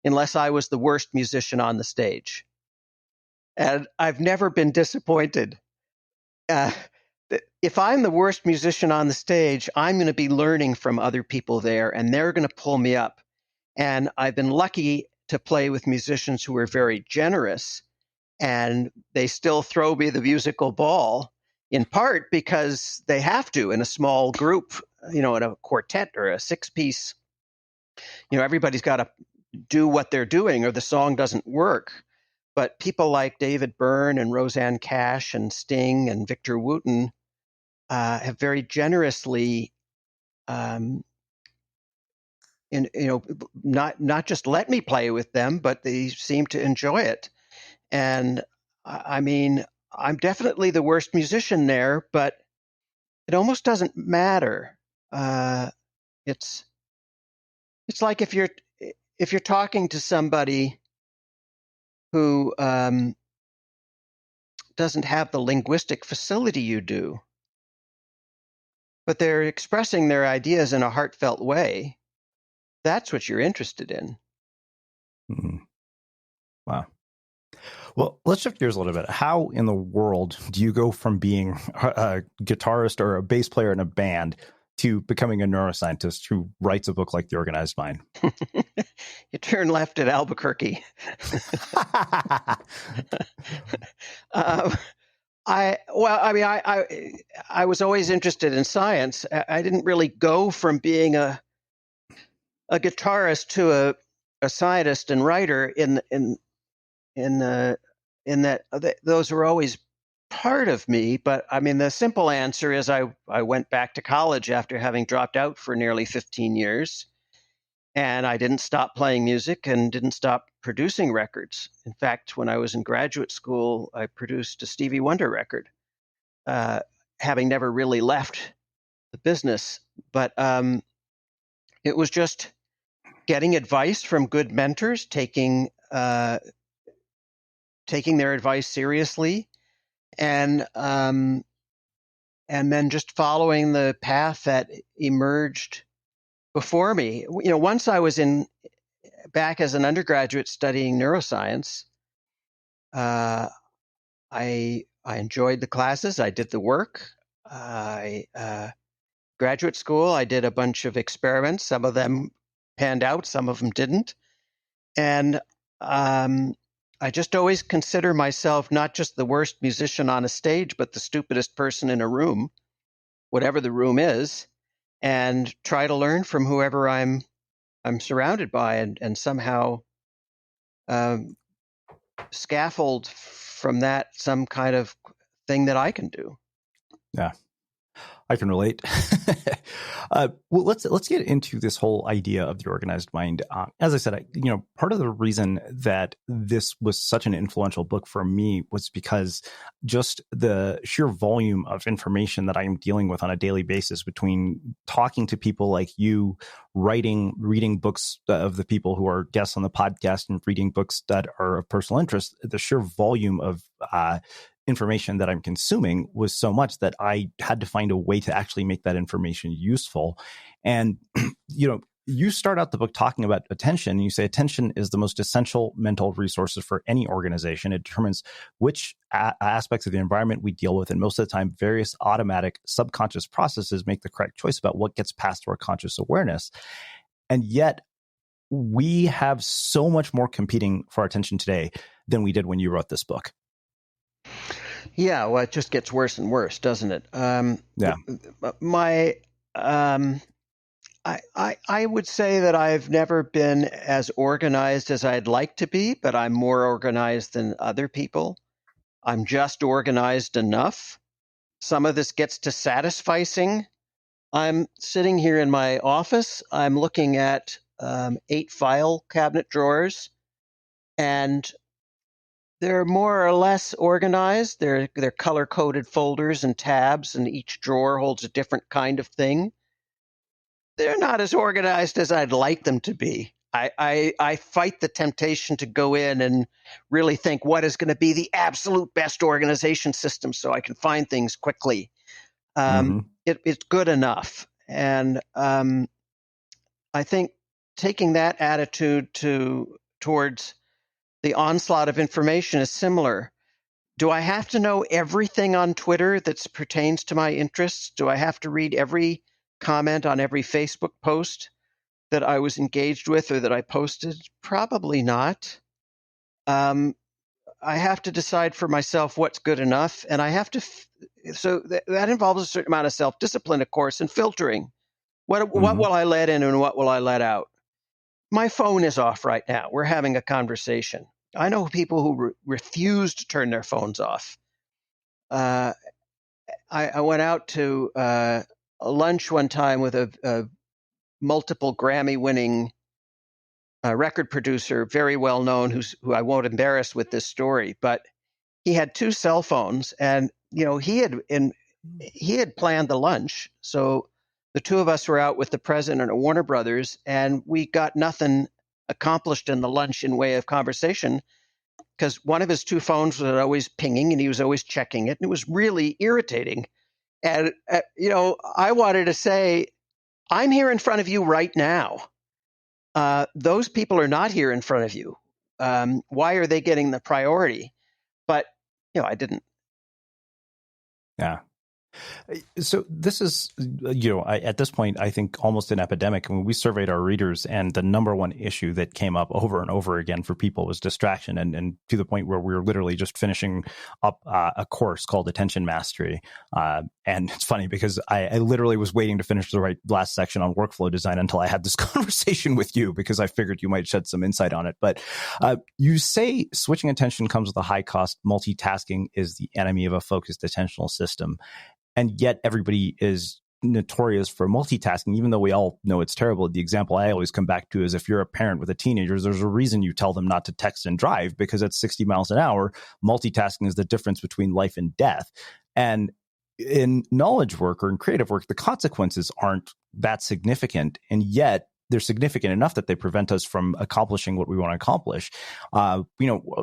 unless I was the worst musician on the stage. And I've never been disappointed. If I'm the worst musician on the stage, I'm going to be learning from other people there, and they're going to pull me up. And I've been lucky to play with musicians who are very generous, and they still throw me the musical ball, in part because they have to in a small group, in a quartet or a 6-piece. Everybody's got to do what they're doing or the song doesn't work. But people like David Byrne and Roseanne Cash and Sting and Victor Wooten have very generously, not just let me play with them, but they seem to enjoy it. And I'm definitely the worst musician there, but it almost doesn't matter. It's like if you're talking to somebody who doesn't have the linguistic facility you do, but they're expressing their ideas in a heartfelt way. That's what you're interested in. Mm-hmm. Wow. Well, let's shift gears a little bit. How in the world do you go from being a guitarist or a bass player in a band to becoming a neuroscientist who writes a book like The Organized Mind? You turn left at Albuquerque. I was always interested in science. I didn't really go from being a guitarist to a scientist and writer in that those were always part of me. But the simple answer is I went back to college after having dropped out for nearly 15 years. And I didn't stop playing music and didn't stop producing records. In fact, when I was in graduate school, I produced a Stevie Wonder record, having never really left the business. But it was just getting advice from good mentors, taking their advice seriously, and then just following the path that emerged before me. Once I was back as an undergraduate studying neuroscience, I enjoyed the classes. I did the work. Graduate school, I did a bunch of experiments. Some of them panned out, some of them didn't. And I just always consider myself not just the worst musician on a stage, but the stupidest person in a room, whatever the room is, and try to learn from whoever I'm surrounded by, and somehow scaffold from that some kind of thing that I can do. Yeah, I can relate. Well, let's get into this whole idea of the organized mind. As I said, part of the reason that this was such an influential book for me was because just the sheer volume of information that I am dealing with on a daily basis, between talking to people like you, reading books of the people who are guests on the podcast, and reading books that are of personal interest. The sheer volume of information that I'm consuming was so much that I had to find a way to actually make that information useful. And, you start out the book talking about attention. You say attention is the most essential mental resources for any organization. It determines which aspects of the environment we deal with. And most of the time, various automatic subconscious processes make the correct choice about what gets passed to our conscious awareness. And yet we have so much more competing for our attention today than we did when you wrote this book. Yeah, well, it just gets worse and worse, doesn't it? Yeah. I would say that I've never been as organized as I'd like to be, but I'm more organized than other people. I'm just organized enough. Some of this gets to satisficing. I'm sitting here in my office. I'm looking at 8 file cabinet drawers, and they're more or less organized. They're color-coded folders and tabs, and each drawer holds a different kind of thing. They're not as organized as I'd like them to be. I fight the temptation to go in and really think what is going to be the absolute best organization system so I can find things quickly. It's good enough. And I think taking that attitude towards the onslaught of information is similar. Do I have to know everything on Twitter that pertains to my interests? Do I have to read every comment on every Facebook post that I was engaged with or that I posted? Probably not. I have to decide for myself what's good enough, and I have to. So that involves a certain amount of self-discipline, of course, and filtering. What will I let in and what will I let out? My phone is off right now. We're having a conversation. I know people who refuse to turn their phones off. I went out to a lunch one time with a multiple Grammy-winning record producer, very well known, who I won't embarrass with this story, but he had 2 cell phones, and he had planned the lunch. So the 2 of us were out with the president of Warner Brothers, and we got nothing accomplished in the lunch in way of conversation because one of his 2 phones was always pinging, and he was always checking it, and it was really irritating. And I wanted to say, I'm here in front of you right now. Those people are not here in front of you. Why are they getting the priority? But I didn't. Yeah. So this is, at this point, I think almost an epidemic. I mean, we surveyed our readers, and the number one issue that came up over and over again for people was distraction, and to the point where we were literally just finishing up a course called Attention Mastery. And it's funny because I literally was waiting to finish the last section on workflow design until I had this conversation with you, because I figured you might shed some insight on it. But you say switching attention comes with a high cost. Multitasking is the enemy of a focused attentional system. And yet everybody is notorious for multitasking, even though we all know it's terrible. The example I always come back to is if you're a parent with a teenager, there's a reason you tell them not to text and drive, because at 60 miles an hour, multitasking is the difference between life and death. And in knowledge work or in creative work, the consequences aren't that significant. And yet they're significant enough that they prevent us from accomplishing what we want to accomplish.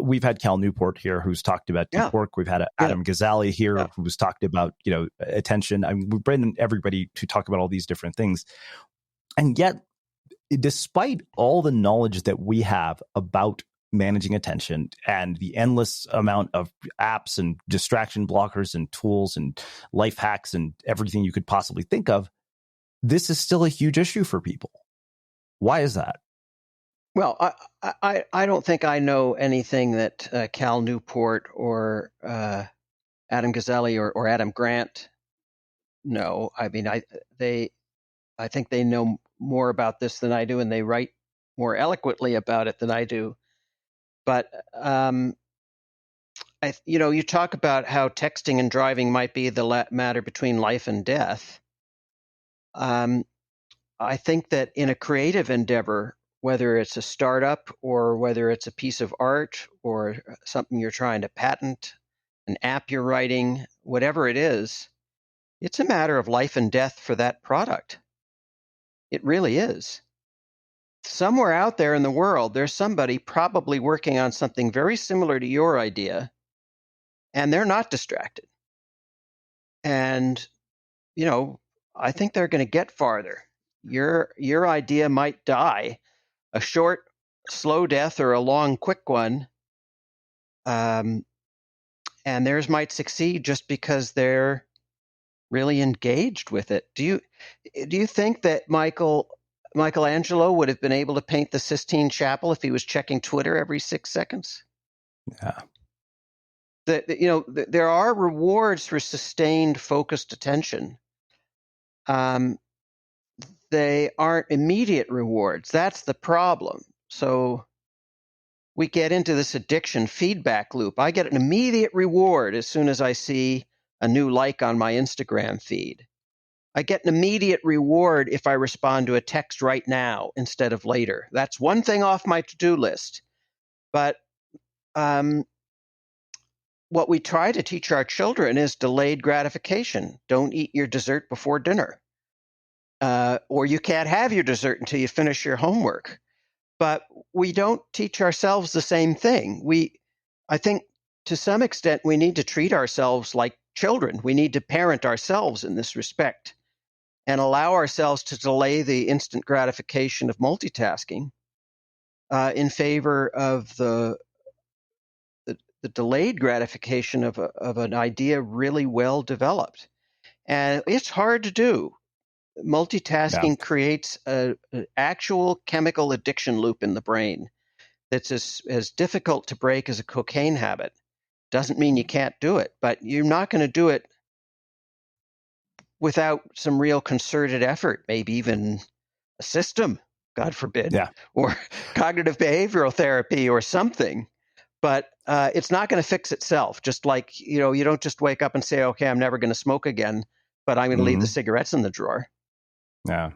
We've had Cal Newport here who's talked about deep work. We've had Adam Ghazali here who's talked about, attention. I mean, we've brought everybody to talk about all these different things. And yet, despite all the knowledge that we have about managing attention and the endless amount of apps and distraction blockers and tools and life hacks and everything you could possibly think of, this is still a huge issue for people. Why is that? Well, I don't think I know anything that Cal Newport or Adam Gazelli or Adam Grant know. I mean, I think they know more about this than I do, and they write more eloquently about it than I do. But you talk about how texting and driving might be the matter between life and death. I think that in a creative endeavor, whether it's a startup or whether it's a piece of art or something you're trying to patent, an app you're writing, whatever it is, it's a matter of life and death for that product. It really is. Somewhere out there in the world, there's somebody probably working on something very similar to your idea, and they're not distracted. And, I think they're going to get farther. Your idea might die, a short, slow death or a long, quick one, and theirs might succeed just because they're really engaged with it. Do you think that Michelangelo would have been able to paint the Sistine Chapel if he was checking Twitter every 6 seconds? Yeah. There are rewards for sustained, focused attention. They aren't immediate rewards. That's the problem. So we get into this addiction feedback loop. I get an immediate reward as soon as I see a new like on my Instagram feed. I get an immediate reward if I respond to a text right now instead of later. That's one thing off my to-do list. But what we try to teach our children is delayed gratification. Don't eat your dessert before dinner. Or you can't have your dessert until you finish your homework. But we don't teach ourselves the same thing. I think to some extent we need to treat ourselves like children. We need to parent ourselves in this respect and allow ourselves to delay the instant gratification of multitasking in favor of the delayed gratification of an idea really well developed. And it's hard to do. Multitasking creates an actual chemical addiction loop in the brain that's as difficult to break as a cocaine habit. Doesn't mean you can't do it, but you're not going to do it without some real concerted effort, maybe even a system, God forbid, or cognitive behavioral therapy or something. But it's not going to fix itself. Just like, you don't just wake up and say, okay, I'm never going to smoke again, but I'm going to leave the cigarettes in the drawer. Yeah.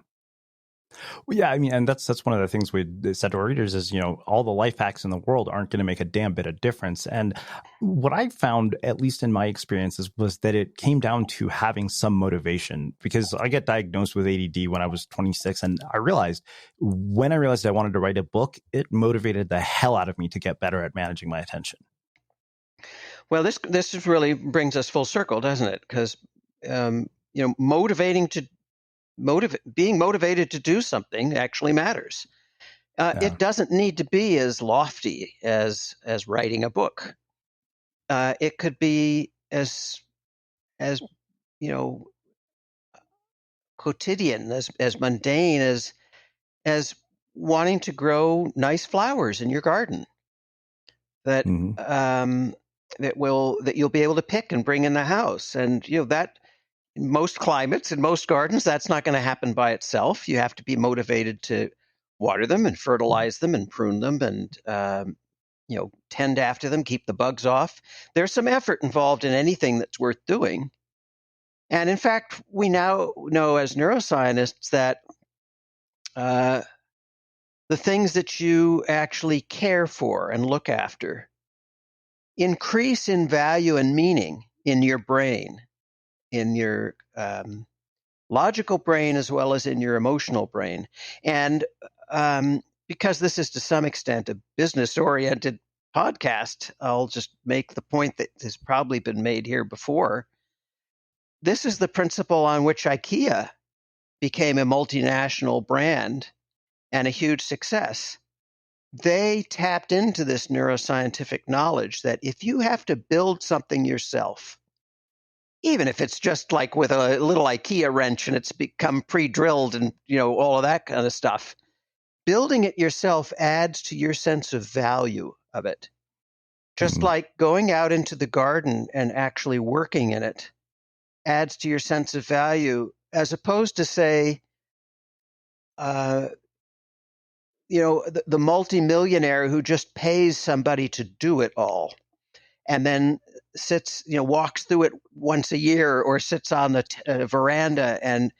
Well, yeah, I mean, and that's one of the things we said to our readers is, all the life hacks in the world aren't going to make a damn bit of difference. And what I found, at least in my experiences, was that it came down to having some motivation, because I got diagnosed with ADD when I was 26. And when I realized I wanted to write a book, it motivated the hell out of me to get better at managing my attention. Well, this really brings us full circle, doesn't it? Because, being motivated to do something actually matters. It doesn't need to be as lofty as writing a book. It could be as quotidian, as mundane as wanting to grow nice flowers in your garden that you'll be able to pick and bring in the house. And that in most climates, in most gardens, that's not going to happen by itself. You have to be motivated to water them and fertilize them and prune them and tend after them, keep the bugs off. There's some effort involved in anything that's worth doing. And in fact, we now know as neuroscientists that the things that you actually care for and look after increase in value and meaning in your brain, in your logical brain as well as in your emotional brain. And because this is to some extent a business-oriented podcast, I'll just make the point that has probably been made here before. This is the principle on which IKEA became a multinational brand and a huge success. They tapped into this neuroscientific knowledge that if you have to build something yourself, even if it's just like with a little IKEA wrench and it's become pre-drilled and all of that kind of stuff, building it yourself adds to your sense of value of it. Just like going out into the garden and actually working in it adds to your sense of value, as opposed to, say, the multimillionaire who just pays somebody to do it all and then walks through it once a year or sits on the veranda and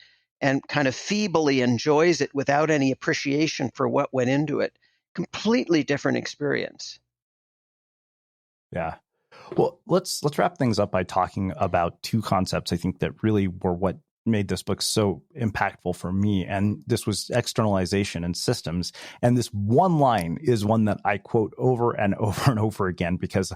kind of feebly enjoys it without any appreciation for what went into it. Completely different experience. Yeah. Well, let's wrap things up by talking about two concepts I think that really were what made this book so impactful for me. And this was externalization and systems. And this one line is one that I quote over and over and over again, because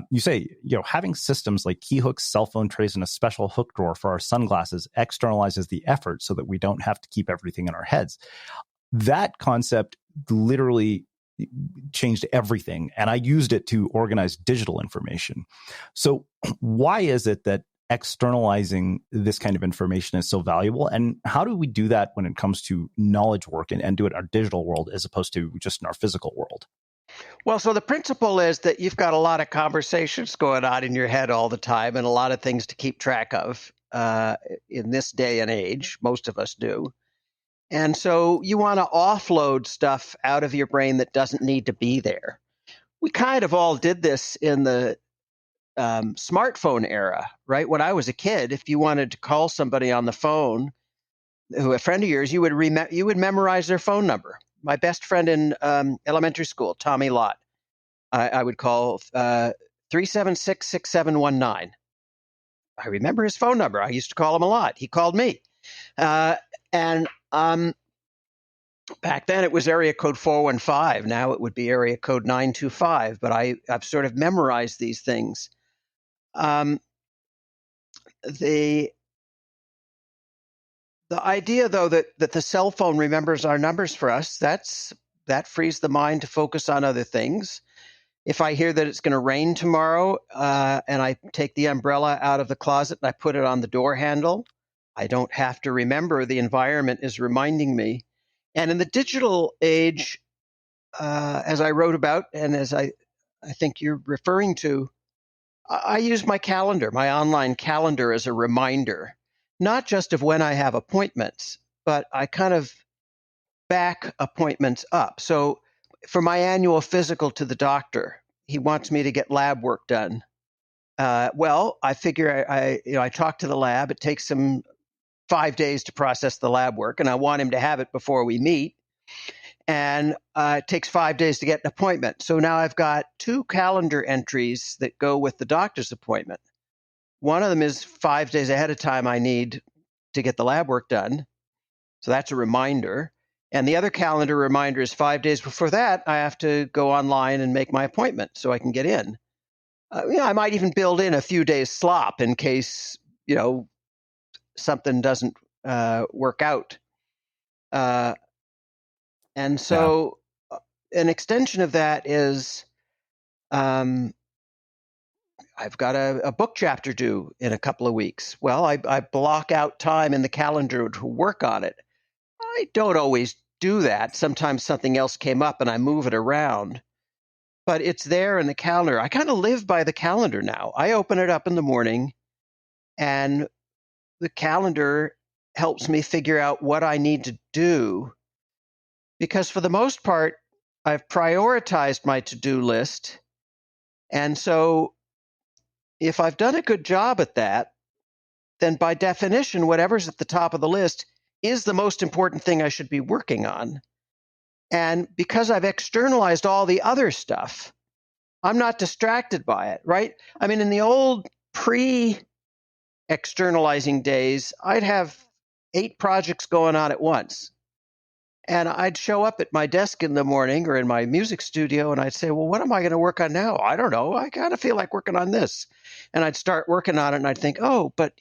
you say, having systems like key hooks, cell phone trays, and a special hook drawer for our sunglasses externalizes the effort so that we don't have to keep everything in our heads. That concept literally changed everything. And I used it to organize digital information. So why is it that externalizing this kind of information is so valuable? And how do we do that when it comes to knowledge work and do it in our digital world as opposed to just in our physical world? Well, so the principle is that you've got a lot of conversations going on in your head all the time and a lot of things to keep track of in this day and age. Most of us do. And so you want to offload stuff out of your brain that doesn't need to be there. We kind of all did this in the smartphone era, right? When I was a kid, if you wanted to call somebody on the phone, who a friend of yours, you would memorize their phone number. My best friend in elementary school, Tommy Lott, I would call 376-6719. I remember his phone number. I used to call him a lot. He called me. And back then it was area code 415. Now it would be area code 925. But I've sort of memorized these things. The idea, though, that the cell phone remembers our numbers for us, that frees the mind to focus on other things. If I hear that it's going to rain tomorrow and I take the umbrella out of the closet and I put it on the door handle, I don't have to remember. The environment is reminding me. And in the digital age, as I wrote about and as I think you're referring to, I use my calendar, my online calendar, as a reminder, not just of when I have appointments, but I kind of back appointments up. So for my annual physical to the doctor, he wants me to get lab work done. Well, I figure I talk to the lab. It takes him 5 days to process the lab work, and I want him to have it before we meet. And it takes 5 days to get an appointment. So now I've got 2 calendar entries that go with the doctor's appointment. One of them is 5 days ahead of time I need to get the lab work done. So that's a reminder. And the other calendar reminder is 5 days before that, I have to go online and make my appointment so I can get in. I might even build in a few days slop in case, something doesn't work out. And so an extension of that is I've got a book chapter due in a couple of weeks. Well, I block out time in the calendar to work on it. I don't always do that. Sometimes something else came up and I move it around. But it's there in the calendar. I kind of live by the calendar now. I open it up in the morning and the calendar helps me figure out what I need to do. Because for the most part, I've prioritized my to-do list. And so if I've done a good job at that, then by definition, whatever's at the top of the list is the most important thing I should be working on. And because I've externalized all the other stuff, I'm not distracted by it, right? I mean, in the old pre-externalizing days, I'd have 8 projects going on at once. And I'd show up at my desk in the morning or in my music studio and I'd say, well, what am I going to work on now? I don't know. I kind of feel like working on this. And I'd start working on it and I'd think, oh, but,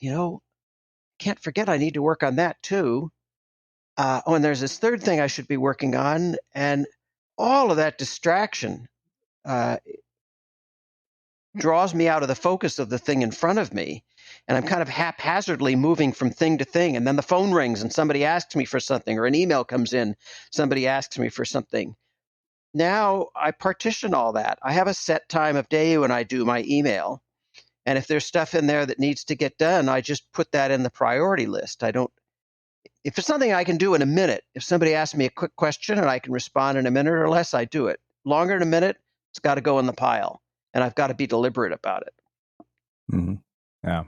can't forget I need to work on that too. And there's this third thing I should be working on. And all of that distraction draws me out of the focus of the thing in front of me. and I'm kind of haphazardly moving from thing to thing, and then the phone rings and somebody asks me for something, or an email comes in, somebody asks me for something. Now I partition all that. I have a set time of day when I do my email. And if there's stuff in there that needs to get done, I just put that in the priority list. If it's something I can do in a minute, if somebody asks me a quick question and I can respond in a minute or less, I do it. Longer than a minute, it's got to go in the pile. And I've got to be deliberate about it. Mm-hmm. Yeah.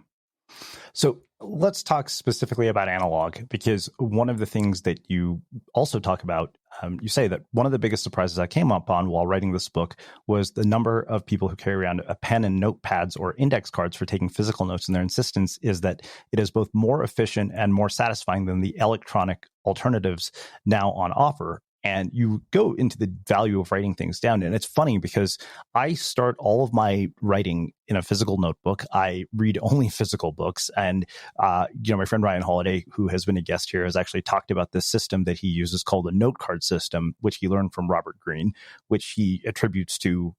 So let's talk specifically about analog, because one of the things that you also talk about, you say that one of the biggest surprises I came up on while writing this book was the number of people who carry around a pen and notepads or index cards for taking physical notes. And their insistence is that it is both more efficient and more satisfying than the electronic alternatives now on offer. And you go into the value of writing things down. And it's funny because I start all of my writing in a physical notebook. I read only physical books. And, my friend Ryan Holiday, who has been a guest here, has actually talked about this system that he uses called a note card system, which he learned from Robert Greene, which he attributes to,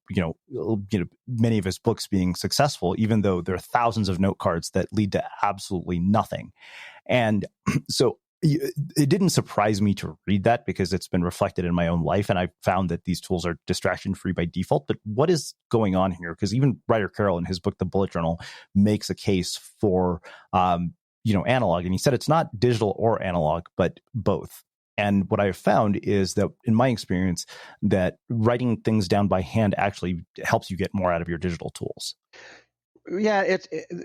many of his books being successful, even though there are thousands of note cards that lead to absolutely nothing. And so it didn't surprise me to read that because it's been reflected in my own life. And I found that these tools are distraction free by default. But what is going on here? Because even Ryder Carroll in his book, The Bullet Journal, makes a case for, analog. And he said it's not digital or analog, but both. And what I've found is that in my experience, that writing things down by hand actually helps you get more out of your digital tools. Yeah,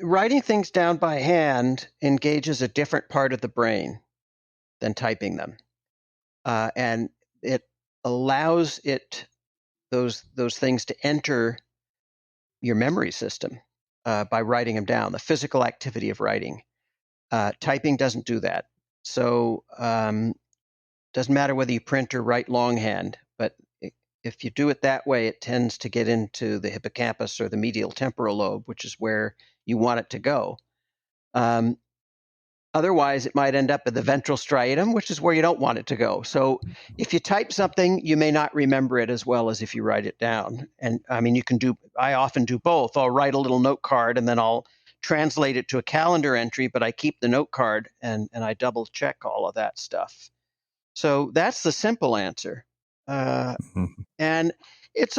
writing things down by hand engages a different part of the brain than typing them, and it allows those things to enter your memory system by writing them down. The physical activity of writing, typing doesn't do that. So doesn't matter whether you print or write longhand, but if you do it that way, it tends to get into the hippocampus or the medial temporal lobe, which is where you want it to go. Otherwise, it might end up at the ventral striatum, which is where you don't want it to go. So if you type something, you may not remember it as well as if you write it down. And I mean, I often do both. I'll write a little note card and then I'll translate it to a calendar entry, but I keep the note card and I double check all of that stuff. So that's the simple answer. And it's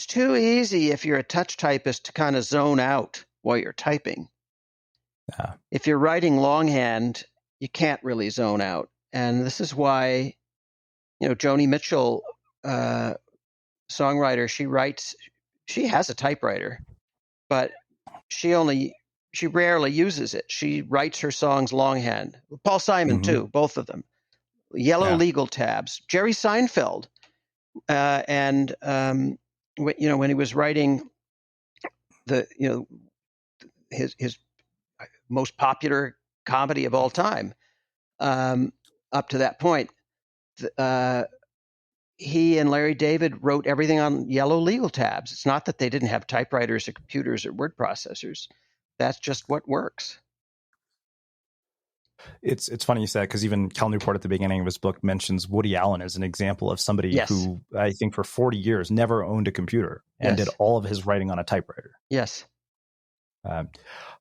too easy if you're a touch typist to kind of zone out while you're typing. If you're writing longhand, you can't really zone out. And this is why, Joni Mitchell, songwriter, she has a typewriter, but she rarely uses it. She writes her songs longhand. Paul Simon, too, both of them. Yellow legal tabs. Jerry Seinfeld, when he was writing his most popular comedy of all time, up to that point, he and Larry David wrote everything on yellow legal tabs. It's not that they didn't have typewriters or computers or word processors. That's just what works. It's funny you said, because even Cal Newport at the beginning of his book mentions Woody Allen as an example of somebody who I think for 40 years never owned a computer and did all of his writing on a typewriter. Yes.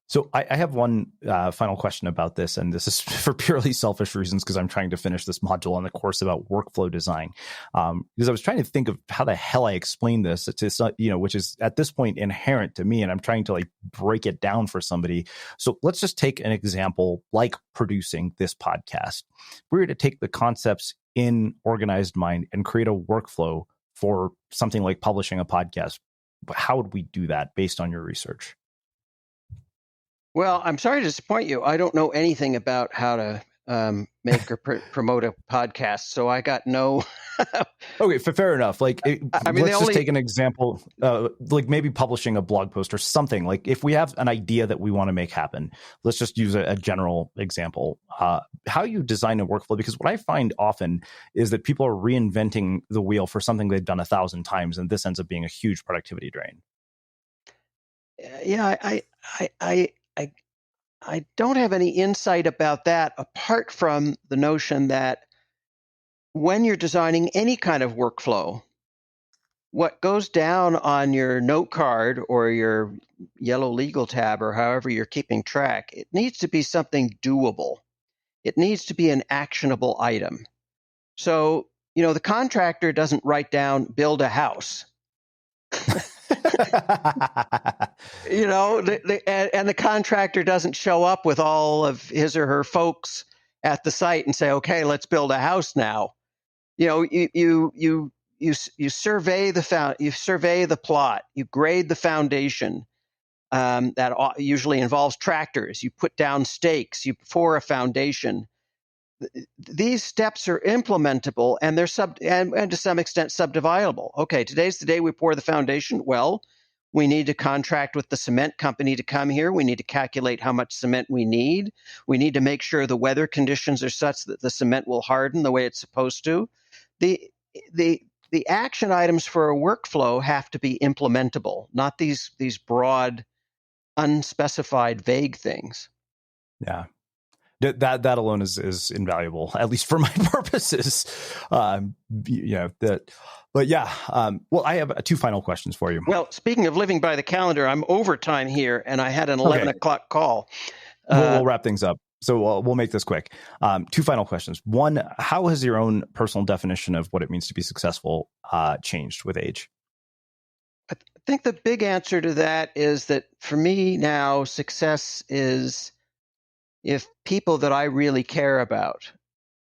So I have one final question about this, and this is for purely selfish reasons because I'm trying to finish this module on the course about workflow design. Because I was trying to think of how the hell I explain this. It's which is at this point inherent to me, and I'm trying to break it down for somebody. So let's just take an example like producing this podcast. If we were to take the concepts in Organized Mind and create a workflow for something like publishing a podcast, how would we do that based on your research? Well, I'm sorry to disappoint you. I don't know anything about how to make or promote a podcast, so I got no. Okay, fair enough. Let's just take an example, maybe publishing a blog post or something. Like if we have an idea that we want to make happen, let's just use a general example. How you design a workflow, because what I find often is that people are reinventing the wheel for something they've done 1,000 times, and this ends up being a huge productivity drain. Yeah, I don't have any insight about that apart from the notion that when you're designing any kind of workflow, what goes down on your note card or your yellow legal tab or however you're keeping track, it needs to be something doable. It needs to be an actionable item. So, the contractor doesn't write down build a house. And the contractor doesn't show up with all of his or her folks at the site and say, okay, let's build a house now. You survey the plot, you grade the foundation. That usually involves tractors. You put down stakes, you pour a foundation. These steps are implementable, and they're and to some extent subdividable. Okay, today's the day we pour the foundation. Well, we need to contract with the cement company to come here. We need to calculate how much cement we need. We need to make sure the weather conditions are such that the cement will harden the way it's supposed to. The action items for a workflow have to be implementable, not these broad, unspecified, vague things. Yeah. That alone is invaluable, at least for my purposes. Well, I have two final questions for you. Well, speaking of living by the calendar, I'm overtime here, and I had an 11 o'clock call. We'll wrap things up. So we'll make this quick. Two final questions. One, how has your own personal definition of what it means to be successful changed with age? I think the big answer to that is that for me now, success is if people that I really care about,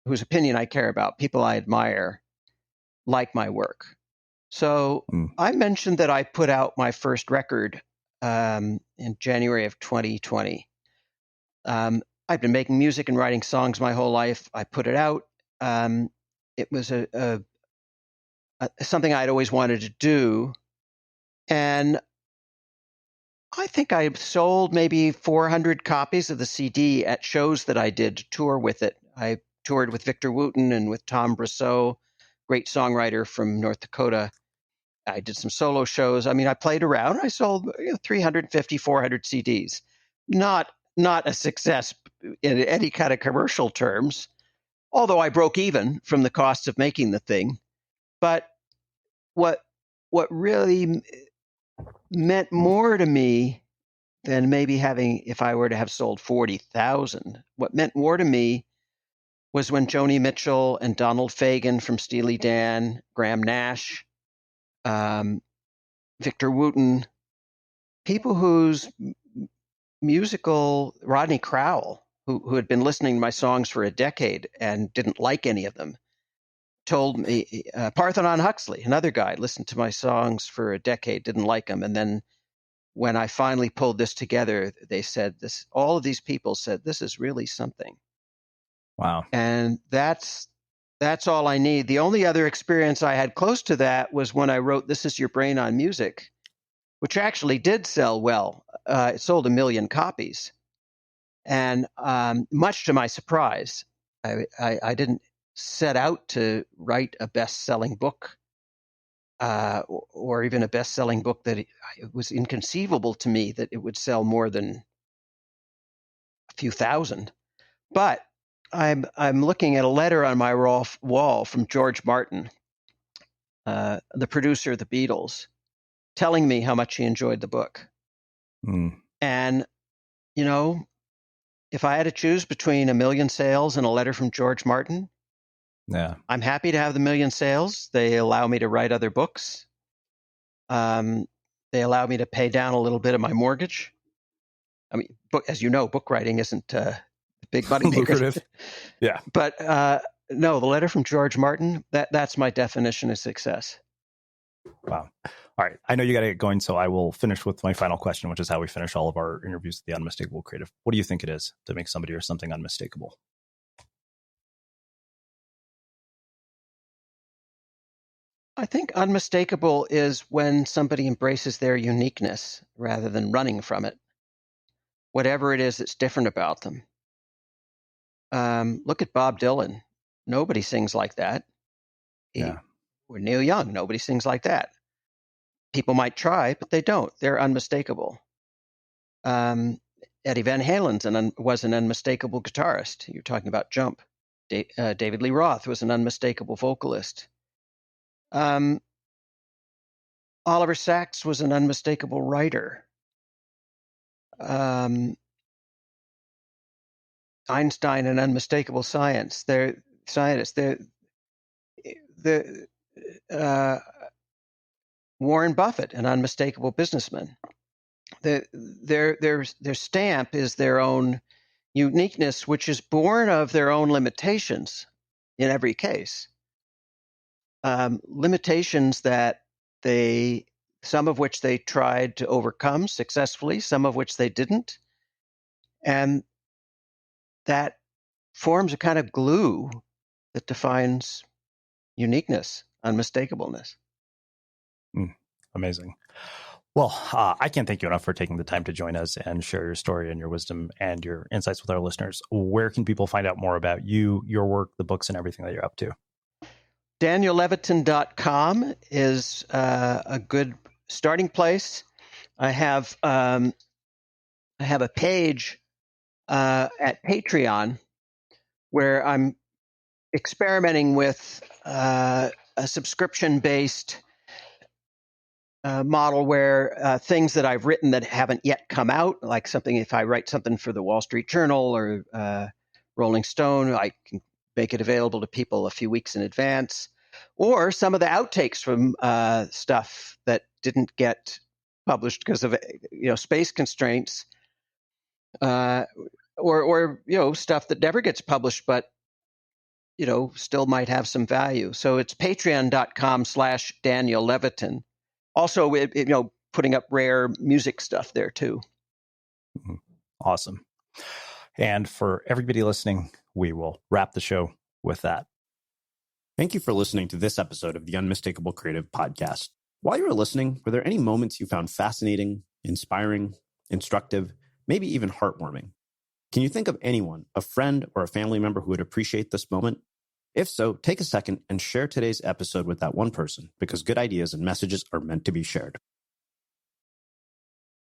whose opinion I care about, people I admire, like my work. So I mentioned that I put out my first record in January of 2020. I've been making music and writing songs my whole life. I put it out. It was something I'd always wanted to do. And I think I sold maybe 400 copies of the CD at shows that I did to tour with it. I toured with Victor Wooten and with Tom Brosseau, great songwriter from North Dakota. I did some solo shows. I mean, I played around. I sold 350, 400 CDs. Not a success in any kind of commercial terms, although I broke even from the cost of making the thing. But what really meant more to me than maybe if I were to have sold 40,000, what meant more to me was when Joni Mitchell and Donald Fagen from Steely Dan, Graham Nash, Victor Wooten, people whose musical, Rodney Crowell, who had been listening to my songs for a decade and didn't like any of them, told me, Parthenon Huxley, another guy, listened to my songs for a decade, didn't like them. And then when I finally pulled this together, they said this, all of these people said, this is really something. Wow. And that's all I need. The only other experience I had close to that was when I wrote This Is Your Brain on Music, which actually did sell well. It sold 1 million copies. And much to my surprise, I didn't set out to write a best-selling book or even a best-selling book that it was inconceivable to me that it would sell more than a few thousand. But I'm looking at a letter on my wall from George Martin, the producer of the Beatles, telling me how much he enjoyed the book. And, if I had to choose between 1 million sales and a letter from George Martin, I'm happy to have the 1 million sales. They allow me to write other books. They allow me to pay down a little bit of my mortgage. I mean, as you know, book writing isn't a big money maker. Lucrative. Yeah. But no, the letter from George Martin, that's my definition of success. Wow. All right. I know you got to get going, so I will finish with my final question, which is how we finish all of our interviews with the Unmistakable Creative. What do you think it is to make somebody or something unmistakable? I think unmistakable is when somebody embraces their uniqueness rather than running from it, whatever it is that's different about them. Look at Bob Dylan. Nobody sings like that. Or Neil Young. Nobody sings like that. People might try, but they don't. They're unmistakable. Eddie Van Halen was an unmistakable guitarist. You're talking about Jump. David Lee Roth was an unmistakable vocalist. Oliver Sacks was an unmistakable writer. Einstein, an unmistakable scientist. Warren Buffett, an unmistakable businessman. Their stamp is their own uniqueness, which is born of their own limitations in every case. Limitations that some of which they tried to overcome successfully, some of which they didn't. And that forms a kind of glue that defines uniqueness, unmistakableness. Amazing. Well, I can't thank you enough for taking the time to join us and share your story and your wisdom and your insights with our listeners. Where can people find out more about you, your work, the books, and everything that you're up to? DanielLevitin.com is a good starting place. I have a page at Patreon where I'm experimenting with a subscription-based model where things that I've written that haven't yet come out, like if I write something for the Wall Street Journal or Rolling Stone, I can make it available to people a few weeks in advance, or some of the outtakes from stuff that didn't get published because of space constraints, or stuff that never gets published but still might have some value. So it's patreon.com/Daniel Levitin. Also, putting up rare music stuff there too. Awesome. And for everybody listening, we will wrap the show with that. Thank you for listening to this episode of the Unmistakable Creative Podcast. While you were listening, were there any moments you found fascinating, inspiring, instructive, maybe even heartwarming? Can you think of anyone, a friend or a family member who would appreciate this moment? If so, take a second and share today's episode with that one person, because good ideas and messages are meant to be shared.